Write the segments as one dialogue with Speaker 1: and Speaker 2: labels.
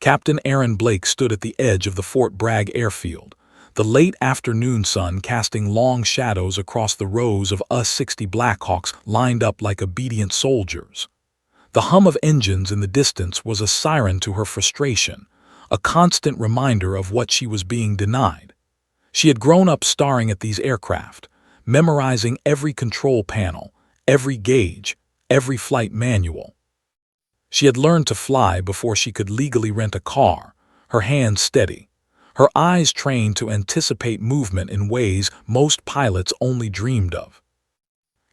Speaker 1: Captain Aaron Blake stood at the edge of the Fort Bragg airfield, the late afternoon sun casting long shadows across the rows of US-60 Blackhawks lined up like obedient soldiers. The hum of engines in the distance was a siren to her frustration, a constant reminder of what she was being denied. She had grown up staring at these aircraft, memorizing every control panel, every gauge, every flight manual. She had learned to fly before she could legally rent a car, her hands steady, her eyes trained to anticipate movement in ways most pilots only dreamed of.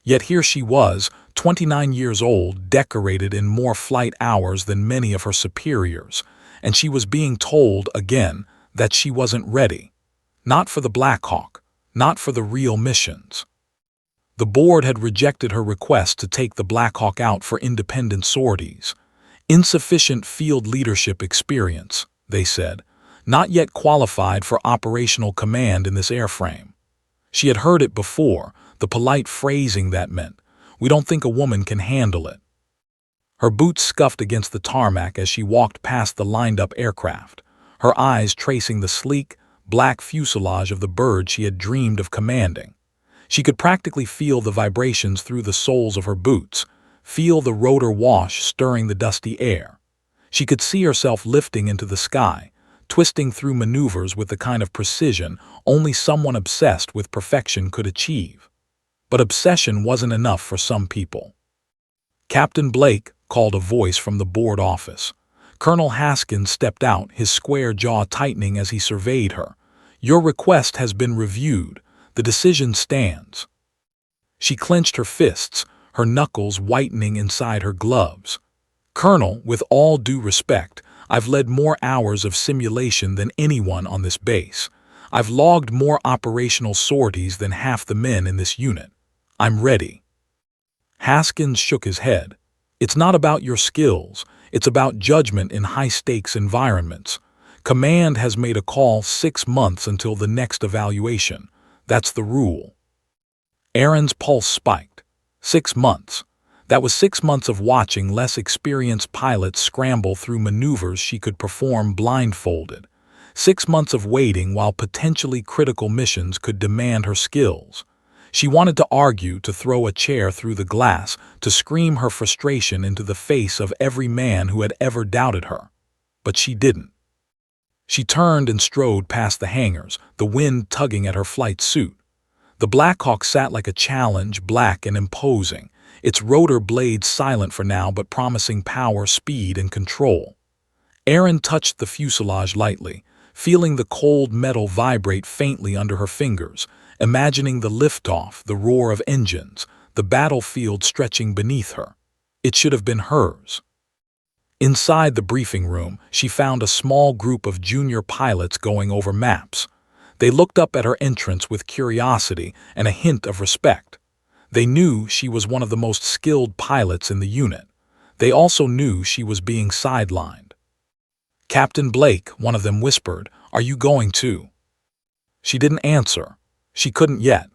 Speaker 1: Yet here she was, 29 years old, decorated in more flight hours than many of her superiors, and she was being told again that she wasn't ready. Not for the Black Hawk, not for the real missions. The board had rejected her request to take the Black Hawk out for independent sorties. Insufficient field leadership experience, they said, not yet qualified for operational command in this airframe. She had heard it before, the polite phrasing that meant, "We don't think a woman can handle it." Her boots scuffed against the tarmac as she walked past the lined-up aircraft, her eyes tracing the sleek, black fuselage of the bird she had dreamed of commanding. She could practically feel the vibrations through the soles of her boots, feel the rotor wash stirring the dusty air. She could see herself lifting into the sky, twisting through maneuvers with the kind of precision only someone obsessed with perfection could achieve. But obsession wasn't enough for some people. "Captain Blake," called a voice from the board office. Colonel Haskins stepped out, his square jaw tightening as he surveyed her. "Your request has been reviewed. The decision stands." She clenched her fists, her knuckles whitening inside her gloves. "Colonel, with all due respect, I've led more hours of simulation than anyone on this base. I've logged more operational sorties than half the men in this unit. I'm ready." Haskins shook his head. "It's not about your skills. It's about judgment in high-stakes environments. Command has made a call 6 months until the next evaluation. That's the rule." Aaron's pulse spiked. 6 months. That was 6 months of watching less experienced pilots scramble through maneuvers she could perform blindfolded. 6 months of waiting while potentially critical missions could demand her skills. She wanted to argue, to throw a chair through the glass, to scream her frustration into the face of every man who had ever doubted her. But she didn't. She turned and strode past the hangars, the wind tugging at her flight suit. The Black Hawk sat like a challenge, black and imposing, its rotor blades silent for now but promising power, speed, and control. Aaron touched the fuselage lightly, feeling the cold metal vibrate faintly under her fingers, imagining the liftoff, the roar of engines, the battlefield stretching beneath her. It should have been hers. Inside the briefing room, she found a small group of junior pilots going over maps. They looked up at her entrance with curiosity and a hint of respect. They knew she was one of the most skilled pilots in the unit. They also knew she was being sidelined. "Captain Blake," one of them whispered, "are you going too?" She didn't answer. She couldn't yet.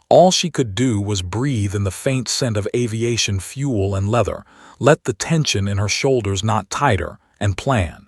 Speaker 1: All she could do was breathe in the faint scent of aviation fuel and leather, let the tension in her shoulders knot tighter, and plan.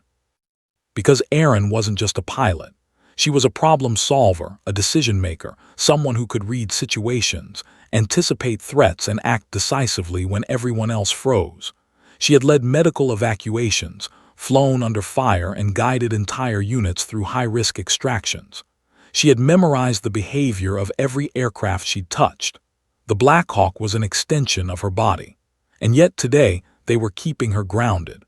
Speaker 1: Because Aaron wasn't just a pilot. She was a problem solver, a decision maker, someone who could read situations, anticipate threats, and act decisively when everyone else froze. She had led medical evacuations, flown under fire, and guided entire units through high-risk extractions. She had memorized the behavior of every aircraft she'd touched. The Black Hawk was an extension of her body, and yet today they were keeping her grounded.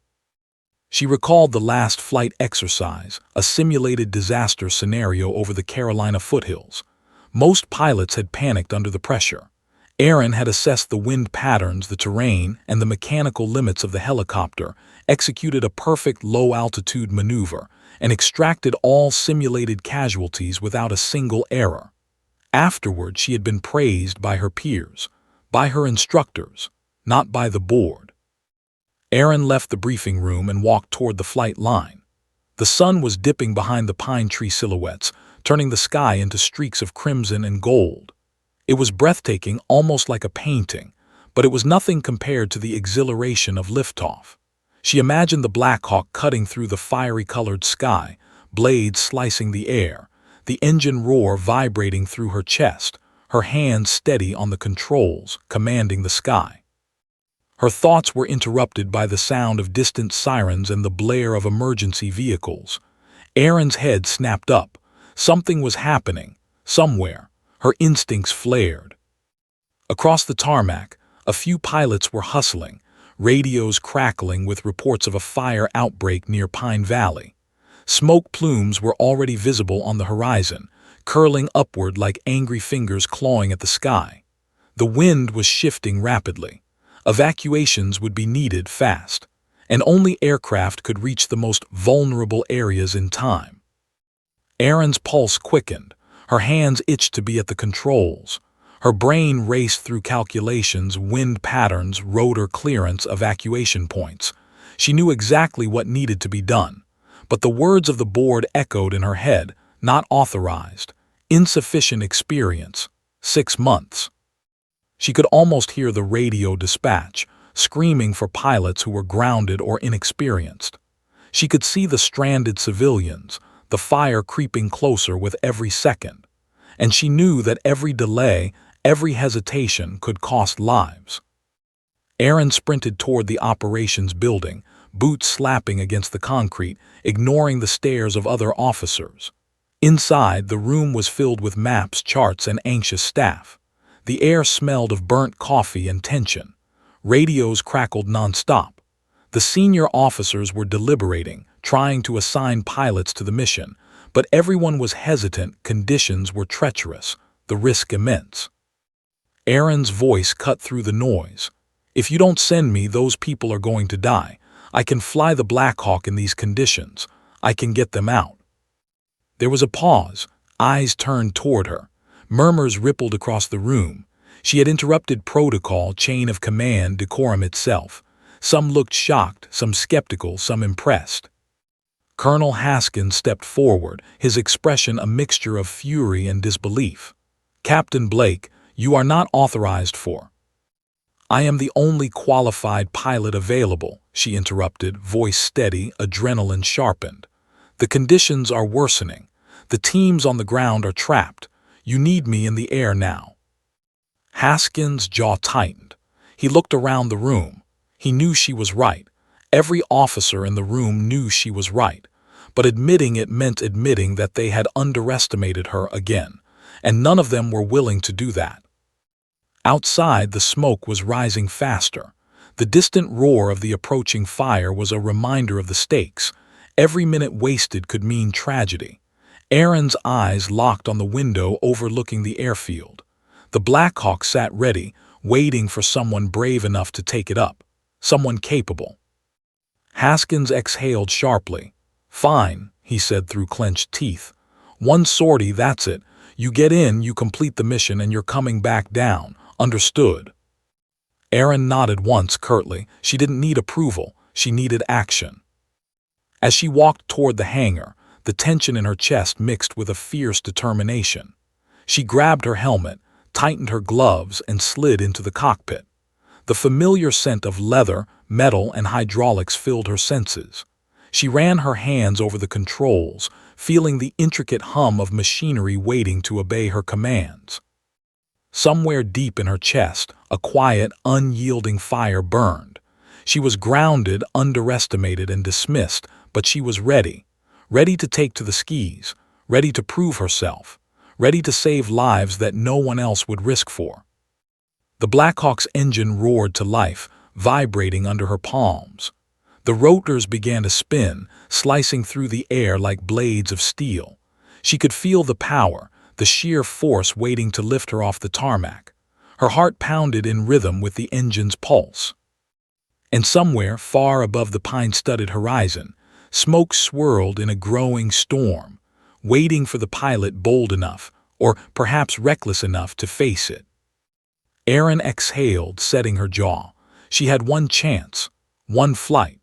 Speaker 1: She recalled the last flight exercise, a simulated disaster scenario over the Carolina foothills. Most pilots had panicked under the pressure. Aaron had assessed the wind patterns, the terrain, and the mechanical limits of the helicopter, executed a perfect low-altitude maneuver, and extracted all simulated casualties without a single error. Afterward, she had been praised by her peers, by her instructors, not by the board. Aaron left the briefing room and walked toward the flight line. The sun was dipping behind the pine tree silhouettes, turning the sky into streaks of crimson and gold. It was breathtaking, almost like a painting, but it was nothing compared to the exhilaration of liftoff. She imagined the Black Hawk cutting through the fiery-colored sky, blades slicing the air, the engine roar vibrating through her chest, her hands steady on the controls, commanding the sky. Her thoughts were interrupted by the sound of distant sirens and the blare of emergency vehicles. Erin's head snapped up. Something was happening, somewhere. Her instincts flared. Across the tarmac, a few pilots were hustling, radios crackling with reports of a fire outbreak near Pine Valley. Smoke plumes were already visible on the horizon, curling upward like angry fingers clawing at the sky. The wind was shifting rapidly. Evacuations would be needed fast, and only aircraft could reach the most vulnerable areas in time. Erin's pulse quickened. Her hands itched to be at the controls. Her brain raced through calculations, wind patterns, rotor clearance, evacuation points. She knew exactly what needed to be done, but the words of the board echoed in her head: not authorized, insufficient experience, 6 months. She could almost hear the radio dispatch, screaming for pilots who were grounded or inexperienced. She could see the stranded civilians, the fire creeping closer with every second. And she knew that every delay, every hesitation could cost lives. Erin sprinted toward the operations building, boots slapping against the concrete, ignoring the stares of other officers. Inside, the room was filled with maps, charts, and anxious staff. The air smelled of burnt coffee and tension. Radios crackled nonstop. The senior officers were deliberating, trying to assign pilots to the mission, but everyone was hesitant. Conditions were treacherous, the risk immense. Erin's voice cut through the noise. If you don't send me, those people are going to die. I can fly the Black Hawk in these conditions. I can get them out. There was a pause, eyes turned toward her. Murmurs rippled across the room. She had interrupted protocol, chain of command, decorum itself. Some looked shocked, some skeptical, some impressed. Colonel Haskins stepped forward, his expression a mixture of fury and disbelief. Captain Blake, you are not authorized for. I am the only qualified pilot available, she interrupted, voice steady, adrenaline sharpened. The conditions are worsening. The teams on the ground are trapped. You need me in the air now. Haskins' jaw tightened. He looked around the room. He knew she was right. Every officer in the room knew she was right. But admitting it meant admitting that they had underestimated her again, and none of them were willing to do that. Outside, the smoke was rising faster. The distant roar of the approaching fire was a reminder of the stakes. Every minute wasted could mean tragedy. Erin's eyes locked on the window overlooking the airfield. The Black Hawk sat ready, waiting for someone brave enough to take it up, someone capable. Haskins exhaled sharply. Fine, he said through clenched teeth. One sortie, that's it. You get in, you complete the mission, and you're coming back down. Understood? Erin nodded once curtly. She didn't need approval. She needed action. As she walked toward the hangar, the tension in her chest mixed with a fierce determination. She grabbed her helmet, tightened her gloves, and slid into the cockpit. The familiar scent of leather, metal, and hydraulics filled her senses. She ran her hands over the controls, feeling the intricate hum of machinery waiting to obey her commands. Somewhere deep in her chest, a quiet, unyielding fire burned. She was grounded, underestimated, and dismissed, but she was ready. Ready to take to the skis, ready to prove herself, ready to save lives that no one else would risk for. The Black Hawk's engine roared to life, vibrating under her palms. The rotors began to spin, slicing through the air like blades of steel. She could feel the power, the sheer force waiting to lift her off the tarmac. Her heart pounded in rhythm with the engine's pulse. And somewhere, far above the pine-studded horizon, smoke swirled in a growing storm, waiting for the pilot bold enough, or perhaps reckless enough, to face it. Erin exhaled, setting her jaw. She had one chance, one flight,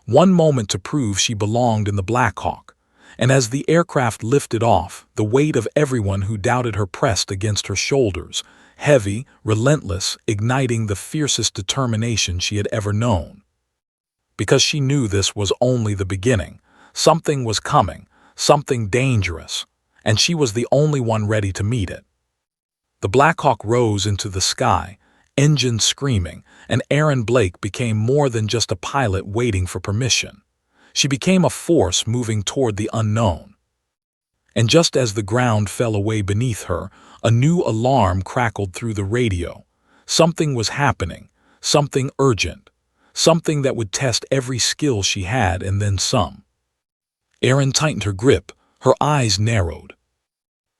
Speaker 1: one moment to prove she belonged in the Black Hawk. And as the aircraft lifted off, the weight of everyone who doubted her pressed against her shoulders, heavy, relentless, igniting the fiercest determination she had ever known. because she knew this was only the beginning. Something was coming, something dangerous, and she was the only one ready to meet it. The Black Hawk rose into the sky, engines screaming, and Erin Blake became more than just a pilot waiting for permission. She became a force moving toward the unknown. And just as the ground fell away beneath her, a new alarm crackled through the radio. Something was happening, something urgent, something that would test every skill she had and then some. Erin tightened her grip, her eyes narrowed.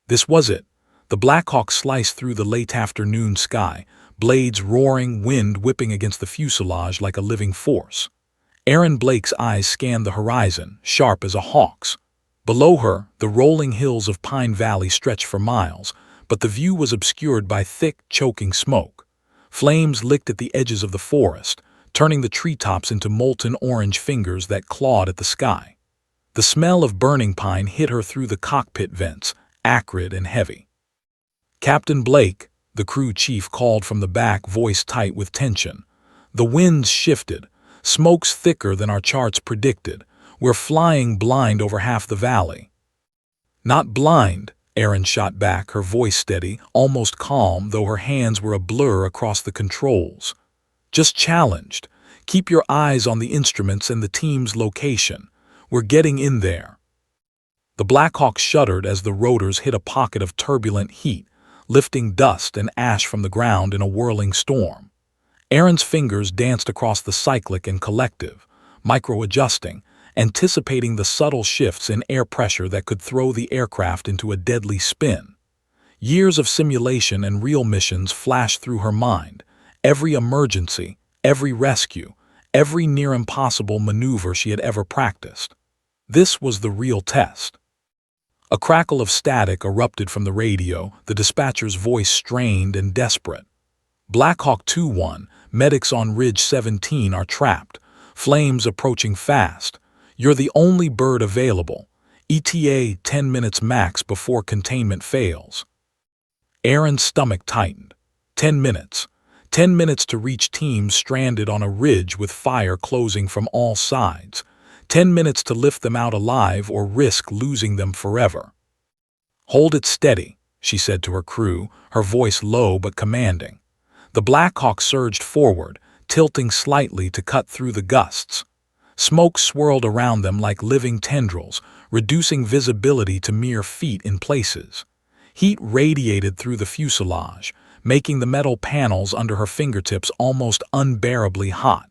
Speaker 1: This was it. The Black Hawk sliced through the late afternoon sky, blades roaring, wind whipping against the fuselage like a living force. Erin Blake's eyes scanned the horizon, sharp as a hawk's. Below her, the rolling hills of Pine Valley stretched for miles, but the view was obscured by thick, choking smoke. Flames licked at the edges of the forest, turning the treetops into molten orange fingers that clawed at the sky. The smell of burning pine hit her through the cockpit vents, acrid and heavy. "Captain Blake," the crew chief called from the back, voice tight with tension. "The winds shifted. Smoke's thicker than our charts predicted. We're flying blind over half the valley." "Not blind," Erin shot back, her voice steady, almost calm, though her hands were a blur across the controls. "Just challenged. Keep your eyes on the instruments and the team's location. We're getting in there." The Black Hawk shuddered as the rotors hit a pocket of turbulent heat, lifting dust and ash from the ground in a whirling storm. Erin's fingers danced across the cyclic and collective, micro-adjusting, anticipating the subtle shifts in air pressure that could throw the aircraft into a deadly spin. Years of simulation and real missions flashed through her mind, every emergency, every rescue, every near-impossible maneuver she had ever practiced. This was the real test. A crackle of static erupted from the radio, the dispatcher's voice strained and desperate. "Black Hawk 2-1, medics on Ridge 17 are trapped. Flames approaching fast. You're the only bird available. ETA 10 minutes max before containment fails." Erin's stomach tightened. 10 minutes. 10 minutes to reach teams stranded on a ridge with fire closing from all sides. 10 minutes to lift them out alive or risk losing them forever. "Hold it steady," she said to her crew, her voice low but commanding. The Black Hawk surged forward, tilting slightly to cut through the gusts. Smoke swirled around them like living tendrils, reducing visibility to mere feet in places. Heat radiated through the fuselage, making the metal panels under her fingertips almost unbearably hot.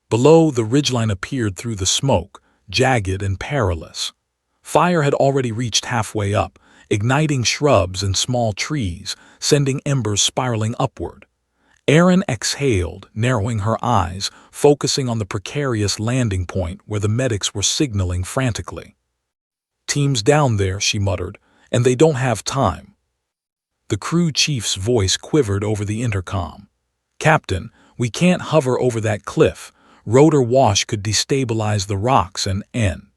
Speaker 1: Below, the ridgeline appeared through the smoke, jagged and perilous. Fire had already reached halfway up, igniting shrubs and small trees, sending embers spiraling upward. Erin exhaled, narrowing her eyes, focusing on the precarious landing point where the medics were signaling frantically. "Team's down there," she muttered, "and they don't have time." The crew chief's voice quivered over the intercom. "Captain, we can't hover over that cliff. Rotor wash could destabilize the rocks and end."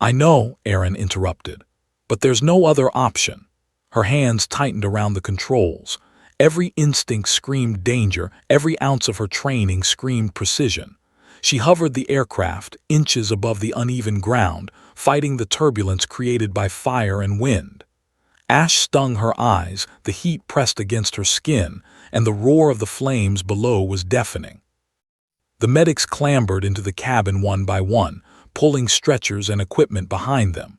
Speaker 1: "I know," Erin interrupted, "but there's no other option." Her hands tightened around the controls. Every instinct screamed danger, every ounce of her training screamed precision. She hovered the aircraft, inches above the uneven ground, fighting the turbulence created by fire and wind. Ash stung her eyes, the heat pressed against her skin, and the roar of the flames below was deafening. The medics clambered into the cabin one by one, pulling stretchers and equipment behind them.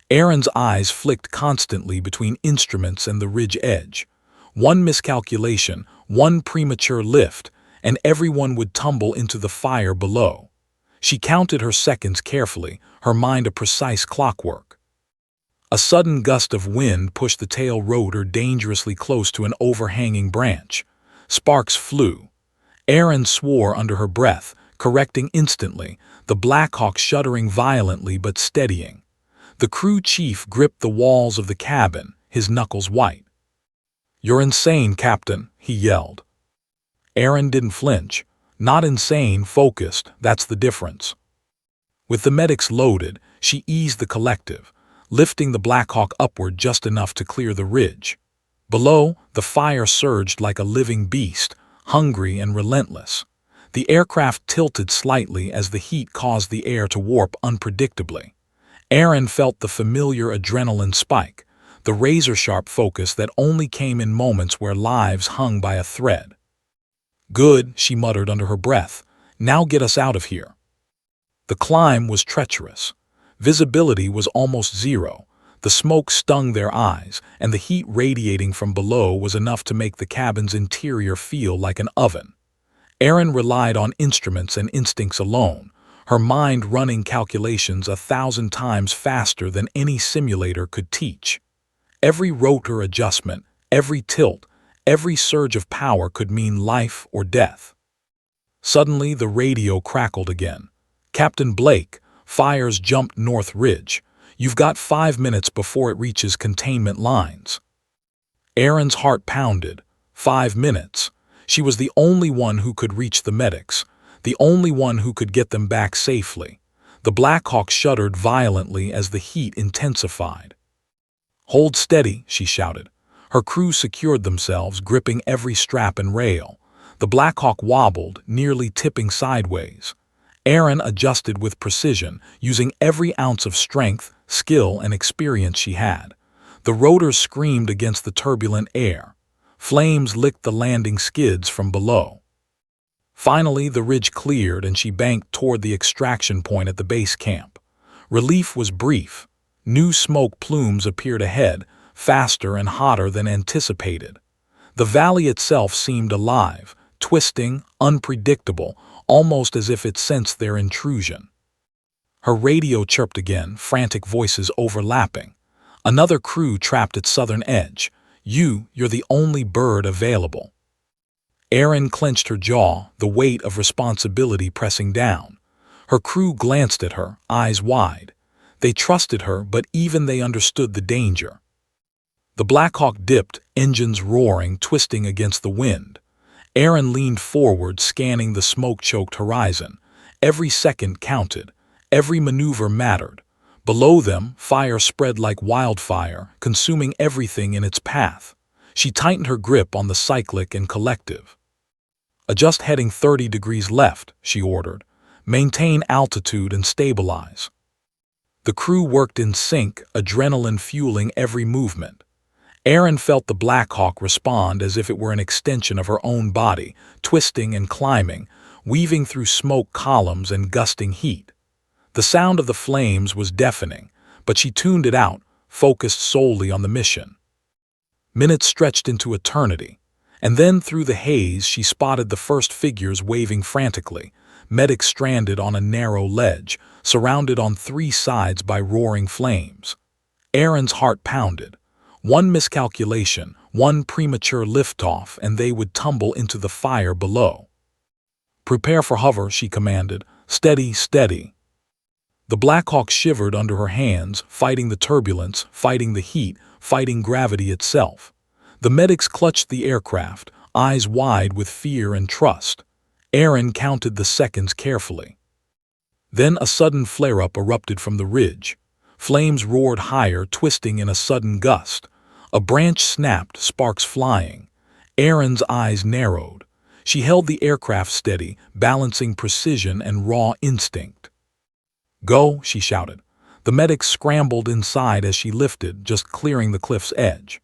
Speaker 1: Erin's eyes flicked constantly between instruments and the ridge edge. One miscalculation, one premature lift, and everyone would tumble into the fire below. She counted her seconds carefully, her mind a precise clockwork. A sudden gust of wind pushed the tail rotor dangerously close to an overhanging branch. Sparks flew. Erin swore under her breath, correcting instantly, the Black Hawk shuddering violently but steadying. The crew chief gripped the walls of the cabin, his knuckles white. "You're insane, Captain," he yelled. Erin didn't flinch. Not insane, focused, that's the difference. With the medics loaded, she eased the collective, lifting the Black Hawk upward just enough to clear the ridge. Below, the fire surged like a living beast, hungry and relentless. The aircraft tilted slightly as the heat caused the air to warp unpredictably. Aaron felt the familiar adrenaline spike, the razor-sharp focus that only came in moments where lives hung by a thread. "Good," she muttered under her breath. "Now get us out of here." The climb was treacherous. Visibility was almost zero. The smoke stung their eyes, and the heat radiating from below was enough to make the cabin's interior feel like an oven. Aaron relied on instruments and instincts alone, her mind running calculations 1,000 times faster than any simulator could teach. Every rotor adjustment, every tilt, every surge of power could mean life or death. Suddenly, the radio crackled again. "Captain Blake, fires jumped North Ridge. You've got 5 minutes before it reaches containment lines." Aaron's heart pounded. 5 minutes. She was the only one who could reach the medics, the only one who could get them back safely. The Black Hawk shuddered violently as the heat intensified. "Hold steady," she shouted. Her crew secured themselves, gripping every strap and rail. The Black Hawk wobbled, nearly tipping sideways. Aaron adjusted with precision, using every ounce of strength, skill, and experience she had. The rotors screamed against the turbulent air. Flames licked the landing skids from below. Finally, the ridge cleared and she banked toward the extraction point at the base camp. Relief was brief. New smoke plumes appeared ahead, faster and hotter than anticipated. The valley itself seemed alive, twisting, unpredictable, almost as if it sensed their intrusion. Her radio chirped again, frantic voices overlapping. "Another crew trapped at southern edge. You're the only bird available." Aaron clenched her jaw, the weight of responsibility pressing down. Her crew glanced at her, eyes wide. They trusted her, but even they understood the danger. The Black Hawk dipped, engines roaring, twisting against the wind. Aaron leaned forward, scanning the smoke-choked horizon. Every second counted. Every maneuver mattered. Below them, fire spread like wildfire, consuming everything in its path. She tightened her grip on the cyclic and collective. "Adjust heading 30 degrees left," she ordered. "Maintain altitude and stabilize." The crew worked in sync, adrenaline fueling every movement. Aaron felt the Black Hawk respond as if it were an extension of her own body, twisting and climbing, weaving through smoke columns and gusting heat. The sound of the flames was deafening, but she tuned it out, focused solely on the mission. Minutes stretched into eternity, and then through the haze she spotted the first figures waving frantically, medics stranded on a narrow ledge, surrounded on 3 sides by roaring flames. Aaron's heart pounded. One miscalculation, one premature liftoff, and they would tumble into the fire below. "Prepare for hover," she commanded. "Steady, steady." The Black Hawk shivered under her hands, fighting the turbulence, fighting the heat, fighting gravity itself. The medics clutched the aircraft, eyes wide with fear and trust. Aaron counted the seconds carefully. Then a sudden flare-up erupted from the ridge. Flames roared higher, twisting in a sudden gust. A branch snapped, sparks flying. Aaron's eyes narrowed. She held the aircraft steady, balancing precision and raw instinct. "Go," she shouted. The medics scrambled inside as she lifted, just clearing the cliff's edge.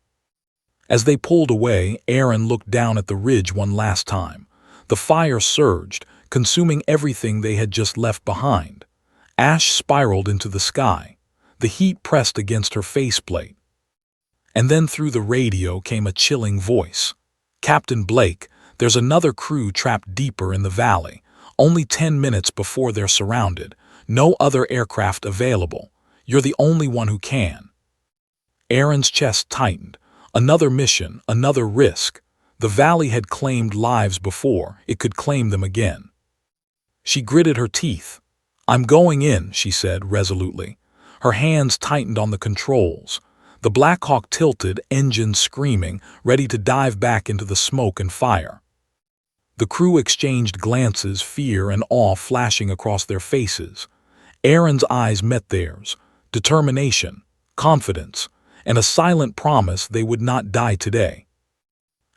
Speaker 1: As they pulled away, Aaron looked down at the ridge one last time. The fire surged, consuming everything they had just left behind. Ash spiraled into the sky. The heat pressed against her faceplate. And then through the radio came a chilling voice. "Captain Blake, there's another crew trapped deeper in the valley. Only 10 minutes before they're surrounded. No other aircraft available. You're the only one who can." Aaron's chest tightened. Another mission, another risk. The valley had claimed lives before. It could claim them again. She gritted her teeth. "I'm going in," she said resolutely. Her hands tightened on the controls. The Black Hawk tilted, engines screaming, ready to dive back into the smoke and fire. The crew exchanged glances, fear and awe flashing across their faces. Aaron's eyes met theirs. Determination, confidence, and a silent promise they would not die today.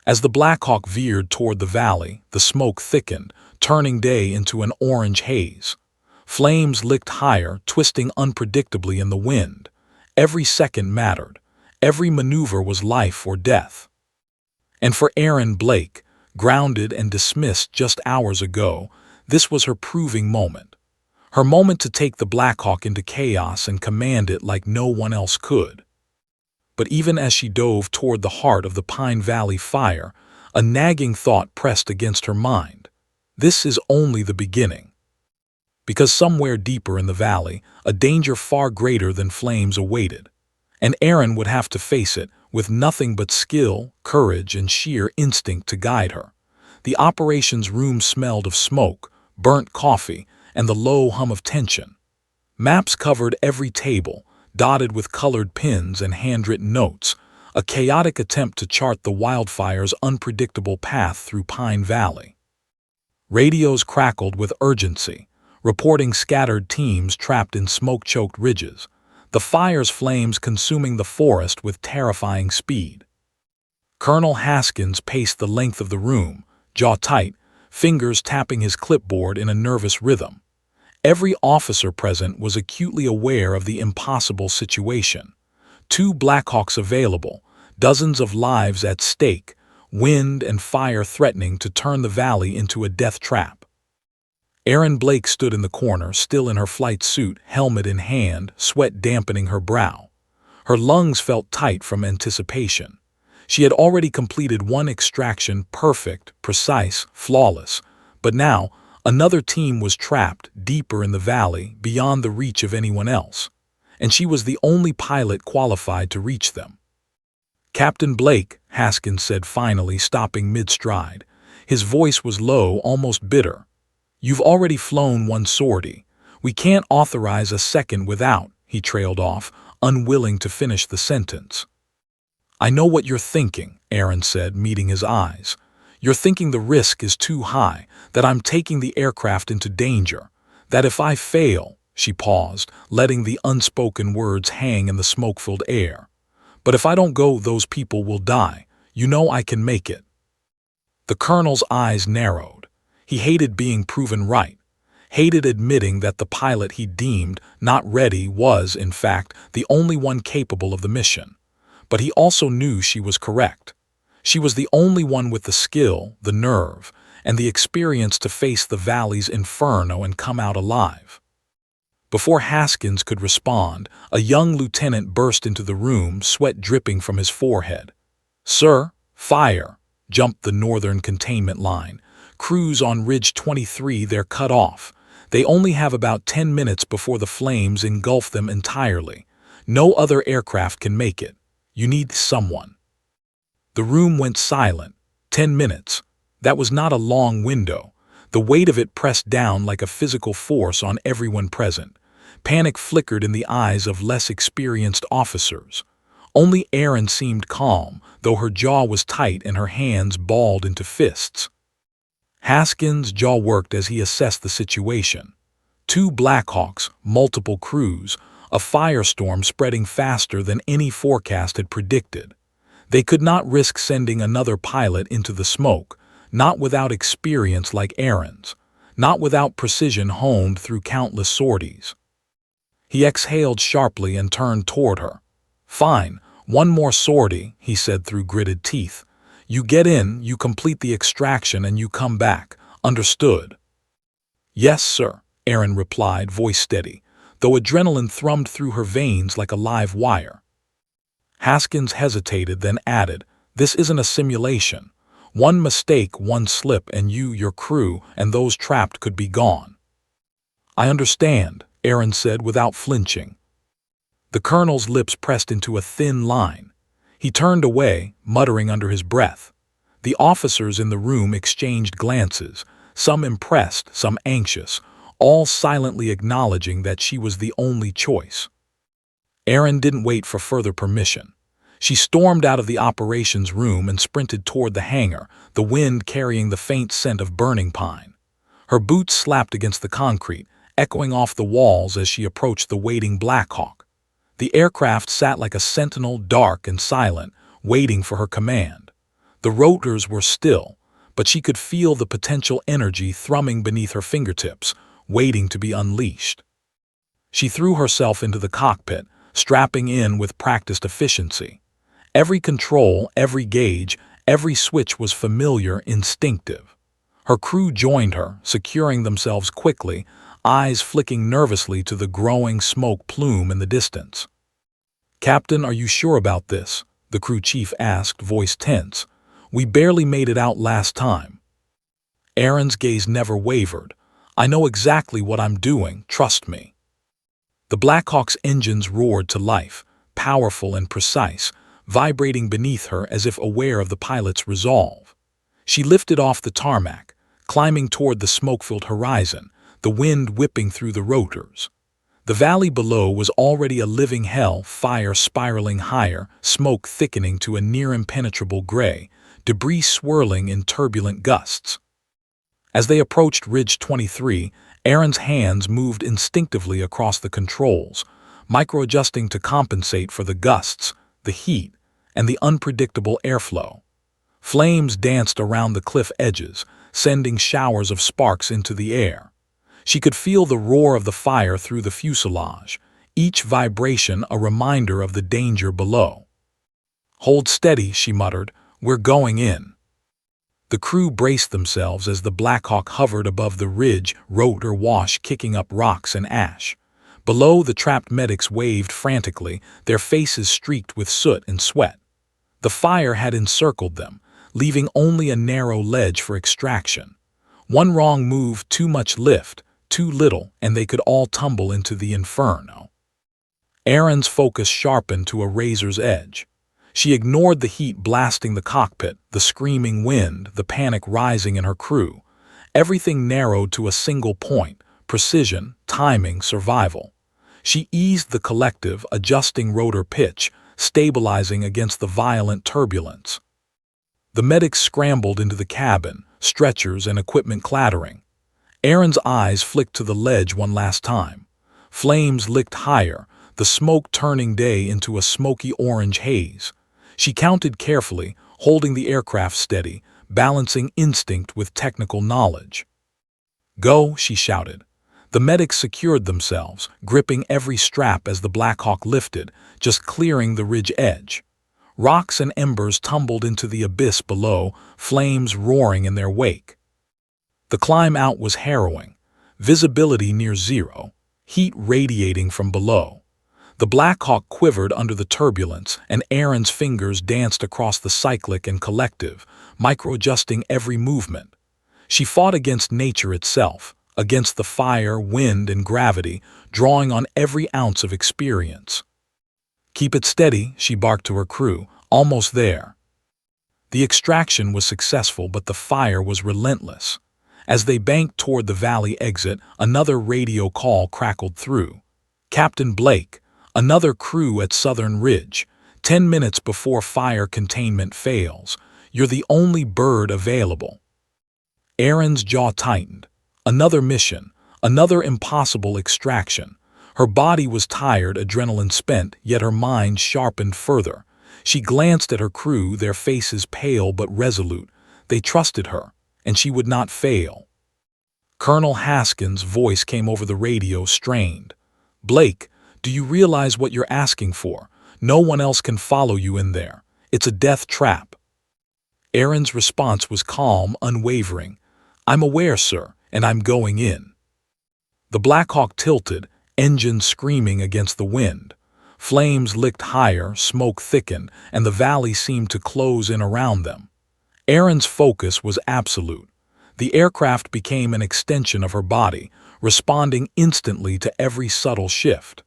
Speaker 1: As the Black Hawk veered toward the valley, the smoke thickened, turning day into an orange haze. Flames licked higher, twisting unpredictably in the wind. Every second mattered. Every maneuver was life or death. And for Erin Blake, grounded and dismissed just hours ago, this was her proving moment. Her moment to take the Blackhawk into chaos and command it like no one else could. But even as she dove toward the heart of the Pine Valley fire, a nagging thought pressed against her mind. This is only the beginning. Because somewhere deeper in the valley, a danger far greater than flames awaited. And Erin would have to face it, with nothing but skill, courage, and sheer instinct to guide her. The operations room smelled of smoke, burnt coffee, and the low hum of tension. Maps covered every table, dotted with colored pins and handwritten notes, a chaotic attempt to chart the wildfire's unpredictable path through Pine Valley. Radios crackled with urgency, reporting scattered teams trapped in smoke-choked ridges, the fire's flames consuming the forest with terrifying speed. Colonel Haskins paced the length of the room, jaw tight, fingers tapping his clipboard in a nervous rhythm. Every officer present was acutely aware of the impossible situation. 2 Blackhawks available, dozens of lives at stake, wind and fire threatening to turn the valley into a death trap. Erin Blake stood in the corner, still in her flight suit, helmet in hand, sweat dampening her brow. Her lungs felt tight from anticipation. She had already completed one extraction, perfect, precise, flawless, but now another team was trapped deeper in the valley, beyond the reach of anyone else, and she was the only pilot qualified to reach them. "Captain Blake," Haskins said finally, stopping mid-stride. His voice was low, almost bitter. "You've already flown one sortie. We can't authorize a second without," he trailed off, unwilling to finish the sentence. "I know what you're thinking," Erin said, meeting his eyes. "You're thinking the risk is too high, that I'm taking the aircraft into danger, that if I fail—" She paused, letting the unspoken words hang in the smoke-filled air. "But if I don't go, those people will die. You know I can make it." The colonel's eyes narrowed. He hated being proven right, hated admitting that the pilot he deemed not ready was, in fact, the only one capable of the mission. But he also knew she was correct. She was the only one with the skill, the nerve, and the experience to face the valley's inferno and come out alive. Before Haskins could respond, a young lieutenant burst into the room, sweat dripping from his forehead. "Sir, fire!" jumped the northern containment line. "Crews on Ridge 23, they're cut off. They only have about 10 minutes before the flames engulf them entirely. No other aircraft can make it. You need someone." The room went silent. 10 minutes. That was not a long window. The weight of it pressed down like a physical force on everyone present. Panic flickered in the eyes of less experienced officers. Only Erin seemed calm, though her jaw was tight and her hands balled into fists. Haskins' jaw worked as he assessed the situation. 2 Blackhawks, multiple crews, a firestorm spreading faster than any forecast had predicted. They could not risk sending another pilot into the smoke, not without experience like Erin's, not without precision honed through countless sorties. He exhaled sharply and turned toward her. "Fine, one more sortie," he said through gritted teeth. "You get in, you complete the extraction, and you come back. Understood?" "Yes, sir," Erin replied, voice steady, though adrenaline thrummed through her veins like a live wire. Haskins hesitated, then added, "This isn't a simulation. One mistake, one slip, and you, your crew, and those trapped could be gone." "I understand," Erin said without flinching. The colonel's lips pressed into a thin line. He turned away, muttering under his breath. The officers in the room exchanged glances, some impressed, some anxious, all silently acknowledging that she was the only choice. Erin didn't wait for further permission. She stormed out of the operations room and sprinted toward the hangar, the wind carrying the faint scent of burning pine. Her boots slapped against the concrete, echoing off the walls as she approached the waiting Blackhawk. The aircraft sat like a sentinel, dark and silent, waiting for her command. The rotors were still, but she could feel the potential energy thrumming beneath her fingertips, waiting to be unleashed. She threw herself into the cockpit, strapping in with practiced efficiency. Every control, every gauge, every switch was familiar, instinctive. Her crew joined her, securing themselves quickly, eyes flicking nervously to the growing smoke plume in the distance. "Captain, are you sure about this?" the crew chief asked, voice tense. "We barely made it out last time." Aaron's gaze never wavered. "I know exactly what I'm doing, trust me." The Blackhawk's engines roared to life, powerful and precise, vibrating beneath her as if aware of the pilot's resolve. She lifted off the tarmac, climbing toward the smoke-filled horizon, the wind whipping through the rotors. The valley below was already a living hell, fire spiraling higher, smoke thickening to a near-impenetrable gray, debris swirling in turbulent gusts. As they approached Ridge 23, Aaron's hands moved instinctively across the controls, micro-adjusting to compensate for the gusts, the heat, and the unpredictable airflow. Flames danced around the cliff edges, sending showers of sparks into the air. She could feel the roar of the fire through the fuselage, each vibration a reminder of the danger below. "Hold steady," she muttered. "We're going in." The crew braced themselves as the Blackhawk hovered above the ridge, rotor wash kicking up rocks and ash. Below, the trapped medics waved frantically, their faces streaked with soot and sweat. The fire had encircled them, leaving only a narrow ledge for extraction. One wrong move, too much lift, too little, and they could all tumble into the inferno. Aaron's focus sharpened to a razor's edge. She ignored the heat blasting the cockpit, the screaming wind, the panic rising in her crew. Everything narrowed to a single point: precision, timing, survival. She eased the collective, adjusting rotor pitch, stabilizing against the violent turbulence. The medics scrambled into the cabin, stretchers and equipment clattering. Aaron's eyes flicked to the ledge one last time. Flames licked higher, the smoke turning day into a smoky orange haze. She counted carefully, holding the aircraft steady, balancing instinct with technical knowledge. "Go," she shouted. The medics secured themselves, gripping every strap as the Blackhawk lifted, just clearing the ridge edge. Rocks and embers tumbled into the abyss below, flames roaring in their wake. The climb out was harrowing. Visibility near zero, heat radiating from below. The Blackhawk quivered under the turbulence, and Aaron's fingers danced across the cyclic and collective, micro-adjusting every movement. She fought against nature itself, against the fire, wind, and gravity, drawing on every ounce of experience. "Keep it steady," she barked to her crew. "Almost there." The extraction was successful, but the fire was relentless. As they banked toward the valley exit, another radio call crackled through. "Captain Blake, another crew at Southern Ridge. 10 minutes before fire containment fails. You're the only bird available." Aaron's jaw tightened. Another mission, another impossible extraction. Her body was tired, adrenaline spent, yet her mind sharpened further. She glanced at her crew, their faces pale but resolute. They trusted her, and she would not fail. Colonel Haskins' voice came over the radio, strained. "Blake, do you realize what you're asking for? No one else can follow you in there. It's a death trap." Aaron's response was calm, unwavering. "I'm aware, sir, and I'm going in." The Blackhawk tilted, engines screaming against the wind. Flames licked higher, smoke thickened, and the valley seemed to close in around them. Aaron's focus was absolute. The aircraft became an extension of her body, responding instantly to every subtle shift.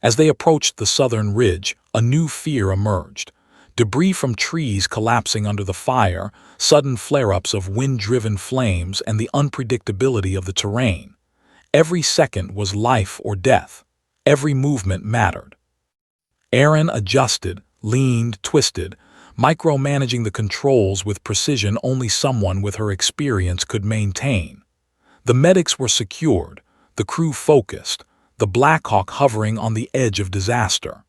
Speaker 1: As they approached the southern ridge, a new fear emerged. Debris from trees collapsing under the fire, sudden flare-ups of wind-driven flames, and the unpredictability of the terrain. Every second was life or death. Every movement mattered. Aaron adjusted, leaned, twisted, micromanaging the controls with precision only someone with her experience could maintain. The medics were secured, the crew focused, the Blackhawk hovering on the edge of disaster.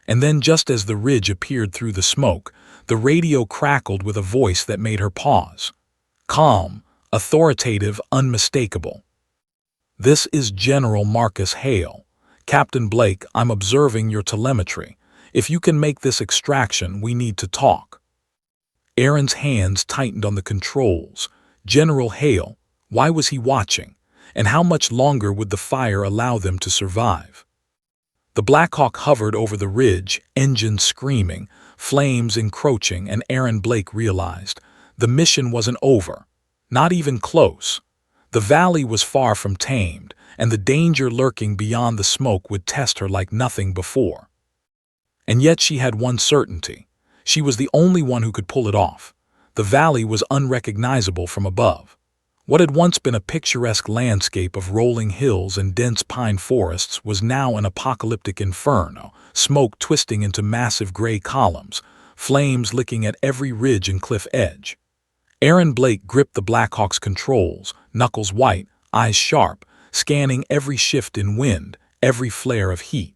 Speaker 1: And then just as the ridge appeared through the smoke, the radio crackled with a voice that made her pause. Calm, authoritative, unmistakable. "This is General Marcus Hale. Captain Blake, I'm observing your telemetry. If you can make this extraction, we need to talk." Aaron's hands tightened on the controls. General Hale, why was he watching? And how much longer would the fire allow them to survive? The Blackhawk hovered over the ridge, engines screaming, flames encroaching, and Aaron Blake realized the mission wasn't over. Not even close. The valley was far from tamed, and the danger lurking beyond the smoke would test her like nothing before. And yet she had one certainty. She was the only one who could pull it off. The valley was unrecognizable from above. What had once been a picturesque landscape of rolling hills and dense pine forests was now an apocalyptic inferno, smoke twisting into massive gray columns, flames licking at every ridge and cliff edge. Aaron Blake gripped the Blackhawk's controls, knuckles white, eyes sharp, scanning every shift in wind, every flare of heat.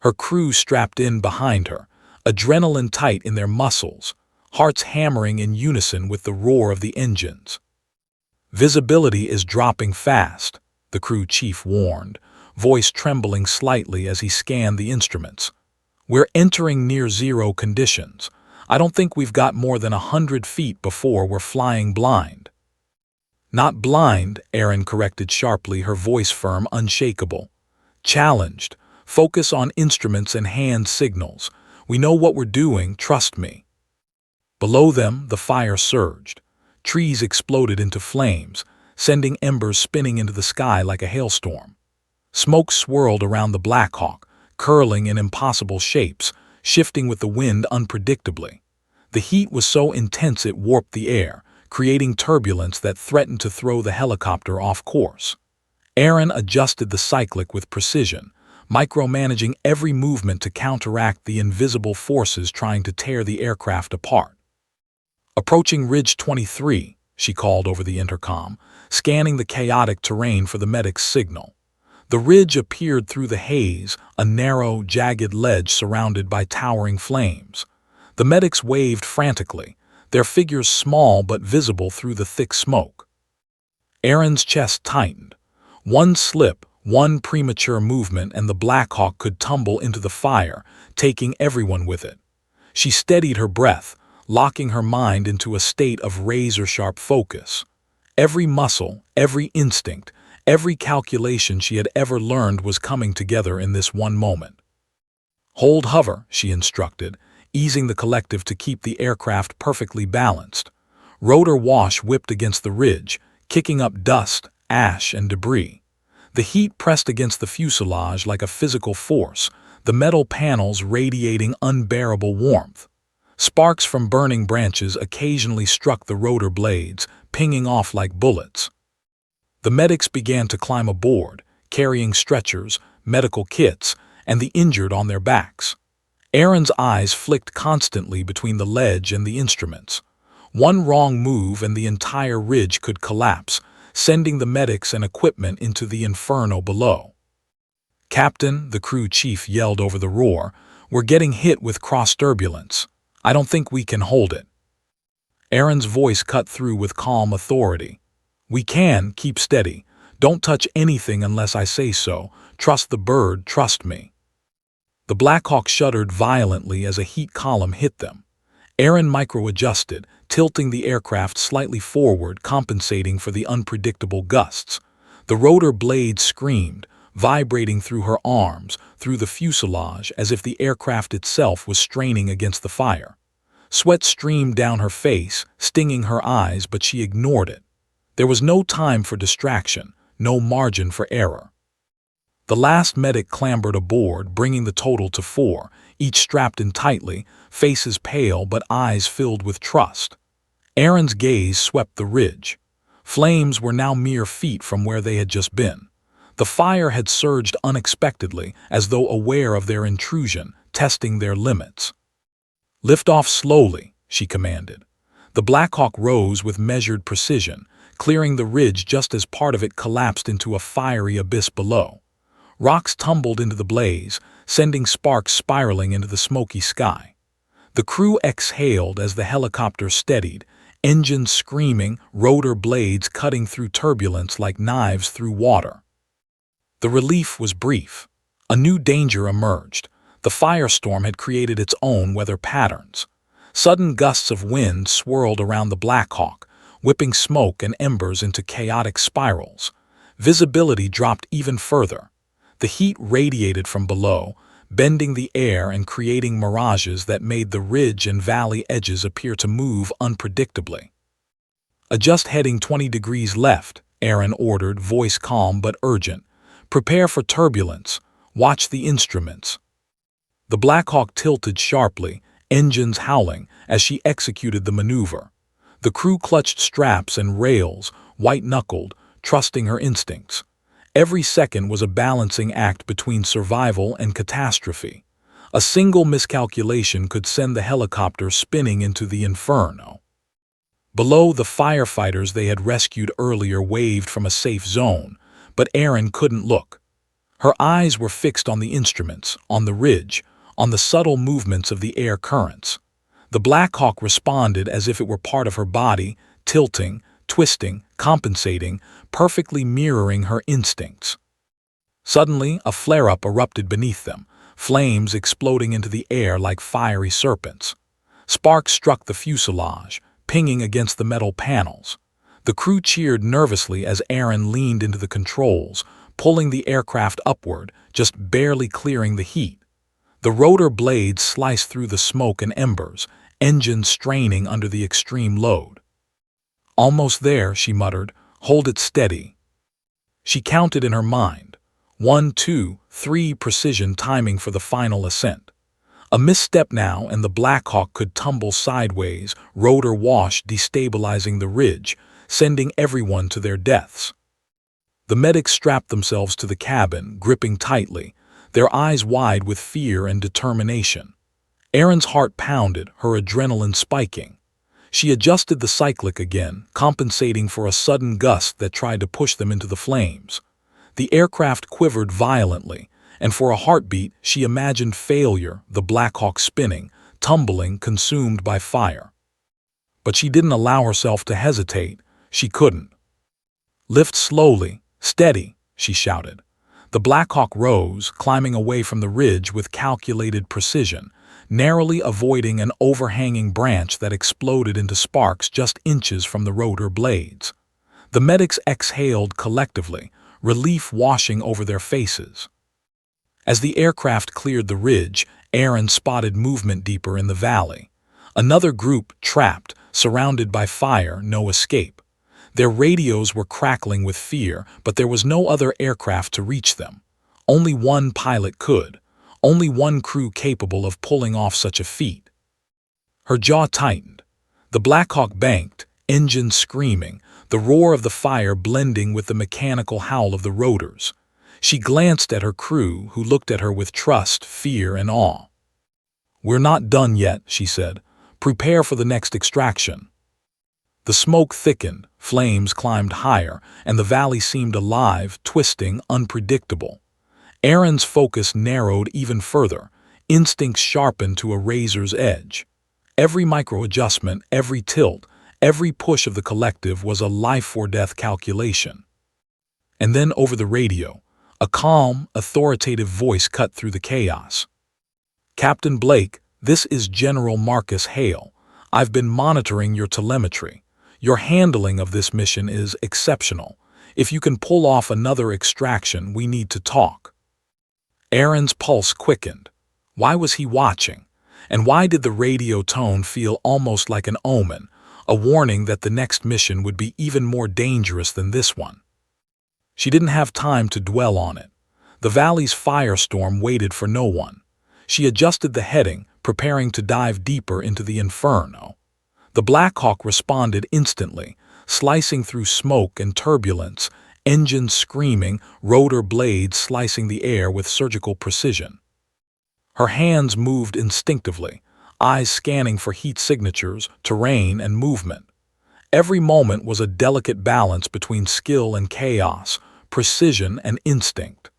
Speaker 1: Her crew strapped in behind her, adrenaline tight in their muscles, hearts hammering in unison with the roar of the engines. "Visibility is dropping fast," the crew chief warned, voice trembling slightly as he scanned the instruments. "We're entering near-zero conditions. I don't think we've got more than 100 feet before we're flying blind." "Not blind," Aaron corrected sharply, her voice firm, unshakable. "Challenged. Focus on instruments and hand signals. We know what we're doing, trust me." Below them, the fire surged. Trees exploded into flames, sending embers spinning into the sky like a hailstorm. Smoke swirled around the Blackhawk, curling in impossible shapes, shifting with the wind unpredictably. The heat was so intense it warped the air, creating turbulence that threatened to throw the helicopter off course. Aaron adjusted the cyclic with precision, micromanaging every movement to counteract the invisible forces trying to tear the aircraft apart. "Approaching Ridge 23, she called over the intercom, scanning the chaotic terrain for the medic's signal. The ridge appeared through the haze, a narrow, jagged ledge surrounded by towering flames. The medics waved frantically, their figures small but visible through the thick smoke. Aaron's chest tightened. One slip, one premature movement, and the Blackhawk could tumble into the fire, taking everyone with it. She steadied her breath, locking her mind into a state of razor-sharp focus. Every muscle, every instinct, every calculation she had ever learned was coming together in this one moment. "Hold hover," she instructed, easing the collective to keep the aircraft perfectly balanced. Rotor wash whipped against the ridge, kicking up dust, ash, and debris. The heat pressed against the fuselage like a physical force, the metal panels radiating unbearable warmth. Sparks from burning branches occasionally struck the rotor blades, pinging off like bullets. The medics began to climb aboard, carrying stretchers, medical kits, and the injured on their backs. Aaron's eyes flicked constantly between the ledge and the instruments. One wrong move and the entire ridge could collapse, sending the medics and equipment into the inferno below. "Captain," the crew chief yelled over the roar, "we're getting hit with cross-turbulence. I don't think we can hold it." Aaron's voice cut through with calm authority. "We can, keep steady. Don't touch anything unless I say so. Trust the bird, trust me." The Blackhawk shuddered violently as a heat column hit them. Aaron micro-adjusted, tilting the aircraft slightly forward, compensating for the unpredictable gusts. The rotor blades screamed, vibrating through her arms, through the fuselage, as if the aircraft itself was straining against the fire. Sweat streamed down her face, stinging her eyes, but she ignored it. There was no time for distraction, no margin for error. The last medic clambered aboard, bringing the total to 4, each strapped in tightly, faces pale but eyes filled with trust. Aaron's gaze swept the ridge. Flames were now mere feet from where they had just been. The fire had surged unexpectedly, as though aware of their intrusion, testing their limits. "Lift off slowly," she commanded. The Blackhawk rose with measured precision, clearing the ridge just as part of it collapsed into a fiery abyss below. Rocks tumbled into the blaze, sending sparks spiraling into the smoky sky. The crew exhaled as the helicopter steadied, engines screaming, rotor blades cutting through turbulence like knives through water. The relief was brief. A new danger emerged. The firestorm had created its own weather patterns. Sudden gusts of wind swirled around the Black Hawk, whipping smoke and embers into chaotic spirals. Visibility dropped even further. The heat radiated from below, bending the air and creating mirages that made the ridge and valley edges appear to move unpredictably. "Adjust heading 20 degrees left," Aaron ordered, voice calm but urgent. "Prepare for turbulence. Watch the instruments." The Black Hawk tilted sharply, engines howling, as she executed the maneuver. The crew clutched straps and rails, white-knuckled, trusting her instincts. Every second was a balancing act between survival and catastrophe. A single miscalculation could send the helicopter spinning into the inferno. Below, the firefighters they had rescued earlier waved from a safe zone, but Aaron couldn't look. Her eyes were fixed on the instruments, on the ridge, on the subtle movements of the air currents. The Black Hawk responded as if it were part of her body, tilting, twisting, compensating, perfectly mirroring her instincts. Suddenly, a flare-up erupted beneath them, flames exploding into the air like fiery serpents. Sparks struck the fuselage, pinging against the metal panels. The crew cheered nervously as Aaron leaned into the controls, pulling the aircraft upward, just barely clearing the heat. The rotor blades sliced through the smoke and embers, engines straining under the extreme load. "Almost there," she muttered. "Hold it steady." She counted in her mind. 1, 2, 3, precision timing for the final ascent. A misstep now and the Black Hawk could tumble sideways, rotor wash destabilizing the ridge, sending everyone to their deaths. The medics strapped themselves to the cabin, gripping tightly, their eyes wide with fear and determination. Aaron's heart pounded, her adrenaline spiking. She adjusted the cyclic again, compensating for a sudden gust that tried to push them into the flames. The aircraft quivered violently, and for a heartbeat she imagined failure, the Black Hawk spinning, tumbling, consumed by fire. But she didn't allow herself to hesitate. She couldn't. "Lift slowly, steady," she shouted. The Black Hawk rose, climbing away from the ridge with calculated precision, narrowly avoiding an overhanging branch that exploded into sparks just inches from the rotor blades. The medics exhaled collectively, relief washing over their faces. As the aircraft cleared the ridge, Aaron spotted movement deeper in the valley. Another group trapped, surrounded by fire, no escape. Their radios were crackling with fear, but there was no other aircraft to reach them. Only one pilot could. Only one crew capable of pulling off such a feat. Her jaw tightened. The Black Hawk banked, engines screaming, the roar of the fire blending with the mechanical howl of the rotors. She glanced at her crew, who looked at her with trust, fear, and awe. "We're not done yet," she said. "Prepare for the next extraction." The smoke thickened, flames climbed higher, and the valley seemed alive, twisting, unpredictable. Aaron's focus narrowed even further, instincts sharpened to a razor's edge. Every micro-adjustment, every tilt, every push of the collective was a life-or-death calculation. And then over the radio, a calm, authoritative voice cut through the chaos. "Captain Blake, this is General Marcus Hale. I've been monitoring your telemetry. Your handling of this mission is exceptional. If you can pull off another extraction, we need to talk." Aaron's pulse quickened. Why was he watching? And why did the radio tone feel almost like an omen, a warning that the next mission would be even more dangerous than this one? She didn't have time to dwell on it. The valley's firestorm waited for no one. She adjusted the heading, preparing to dive deeper into the inferno. The Black Hawk responded instantly, slicing through smoke and turbulence, engines screaming, rotor blades slicing the air with surgical precision. Her hands moved instinctively, eyes scanning for heat signatures, terrain, and movement. Every moment was a delicate balance between skill and chaos, precision and instinct.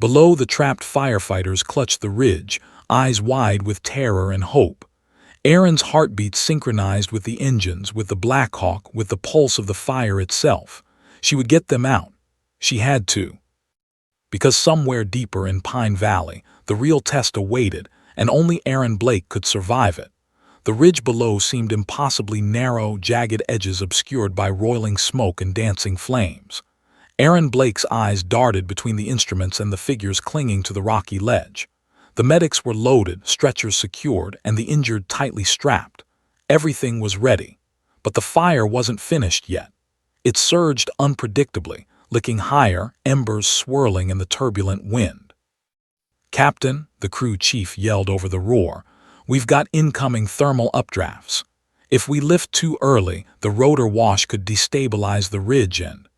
Speaker 1: Below, the trapped firefighters clutched the ridge, eyes wide with terror and hope. Erin's heartbeat synchronized with the engines, with the Black Hawk, with the pulse of the fire itself. She would get them out. She had to. Because somewhere deeper in Pine Valley, the real test awaited, and only Erin Blake could survive it. The ridge below seemed impossibly narrow, jagged edges obscured by roiling smoke and dancing flames. Erin Blake's eyes darted between the instruments and the figures clinging to the rocky ledge. The medics were loaded, stretchers secured, and the injured tightly strapped. Everything was ready. But the fire wasn't finished yet. It surged unpredictably, licking higher, embers swirling in the turbulent wind. "Captain," the crew chief yelled over the roar, "we've got incoming thermal updrafts. If we lift too early, the rotor wash could destabilize the ridge and—"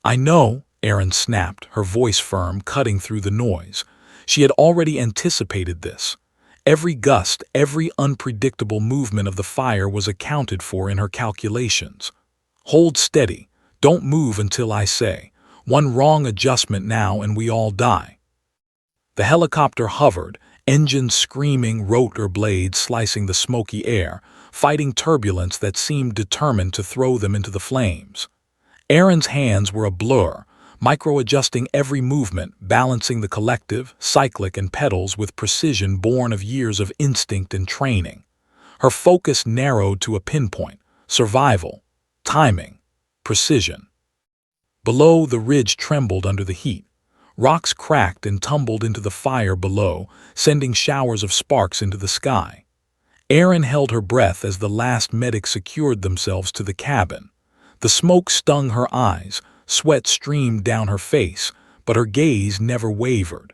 Speaker 1: "I know," Erin snapped, her voice firm, cutting through the noise. She had already anticipated this. Every gust, every unpredictable movement of the fire was accounted for in her calculations. "Hold steady. Don't move until I say. One wrong adjustment now and we all die." The helicopter hovered, engines screaming, rotor blades slicing the smoky air, fighting turbulence that seemed determined to throw them into the flames. Erin's hands were a blur, micro-adjusting every movement, balancing the collective, cyclic, and pedals with precision born of years of instinct and training. Her focus narrowed to a pinpoint: survival, timing, precision. Below, the ridge trembled under the heat. Rocks cracked and tumbled into the fire below, sending showers of sparks into the sky. Erin held her breath as the last medics secured themselves to the cabin. The smoke stung her eyes, sweat streamed down her face, but her gaze never wavered.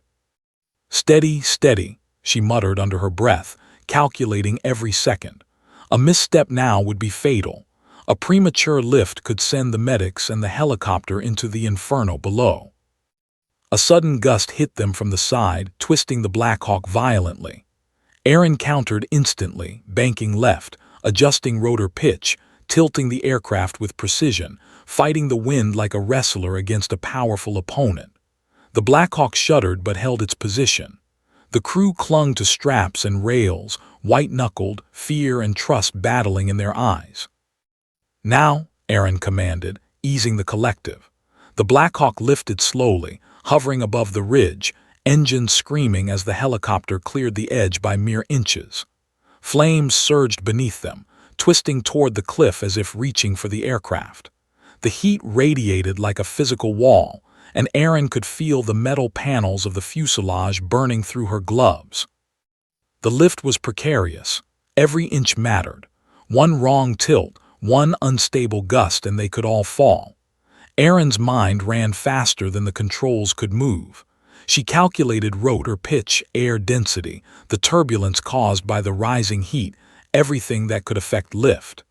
Speaker 1: "Steady, steady," she muttered under her breath, calculating every second. A misstep now would be fatal. A premature lift could send the medics and the helicopter into the inferno below. A sudden gust hit them from the side, twisting the Black Hawk violently. Erin countered instantly, banking left, adjusting rotor pitch, tilting the aircraft with precision, fighting the wind like a wrestler against a powerful opponent. The Black Hawk shuddered but held its position. The crew clung to straps and rails, white-knuckled, fear and trust battling in their eyes. "Now," Erin commanded, easing the collective. The Black Hawk lifted slowly, hovering above the ridge, engines screaming as the helicopter cleared the edge by mere inches. Flames surged beneath them, twisting toward the cliff as if reaching for the aircraft. The heat radiated like a physical wall, and Erin could feel the metal panels of the fuselage burning through her gloves. The lift was precarious. Every inch mattered. One wrong tilt, one unstable gust, and they could all fall. Erin's mind ran faster than the controls could move. She calculated rotor pitch, air density, the turbulence caused by the rising heat, everything that could affect lift.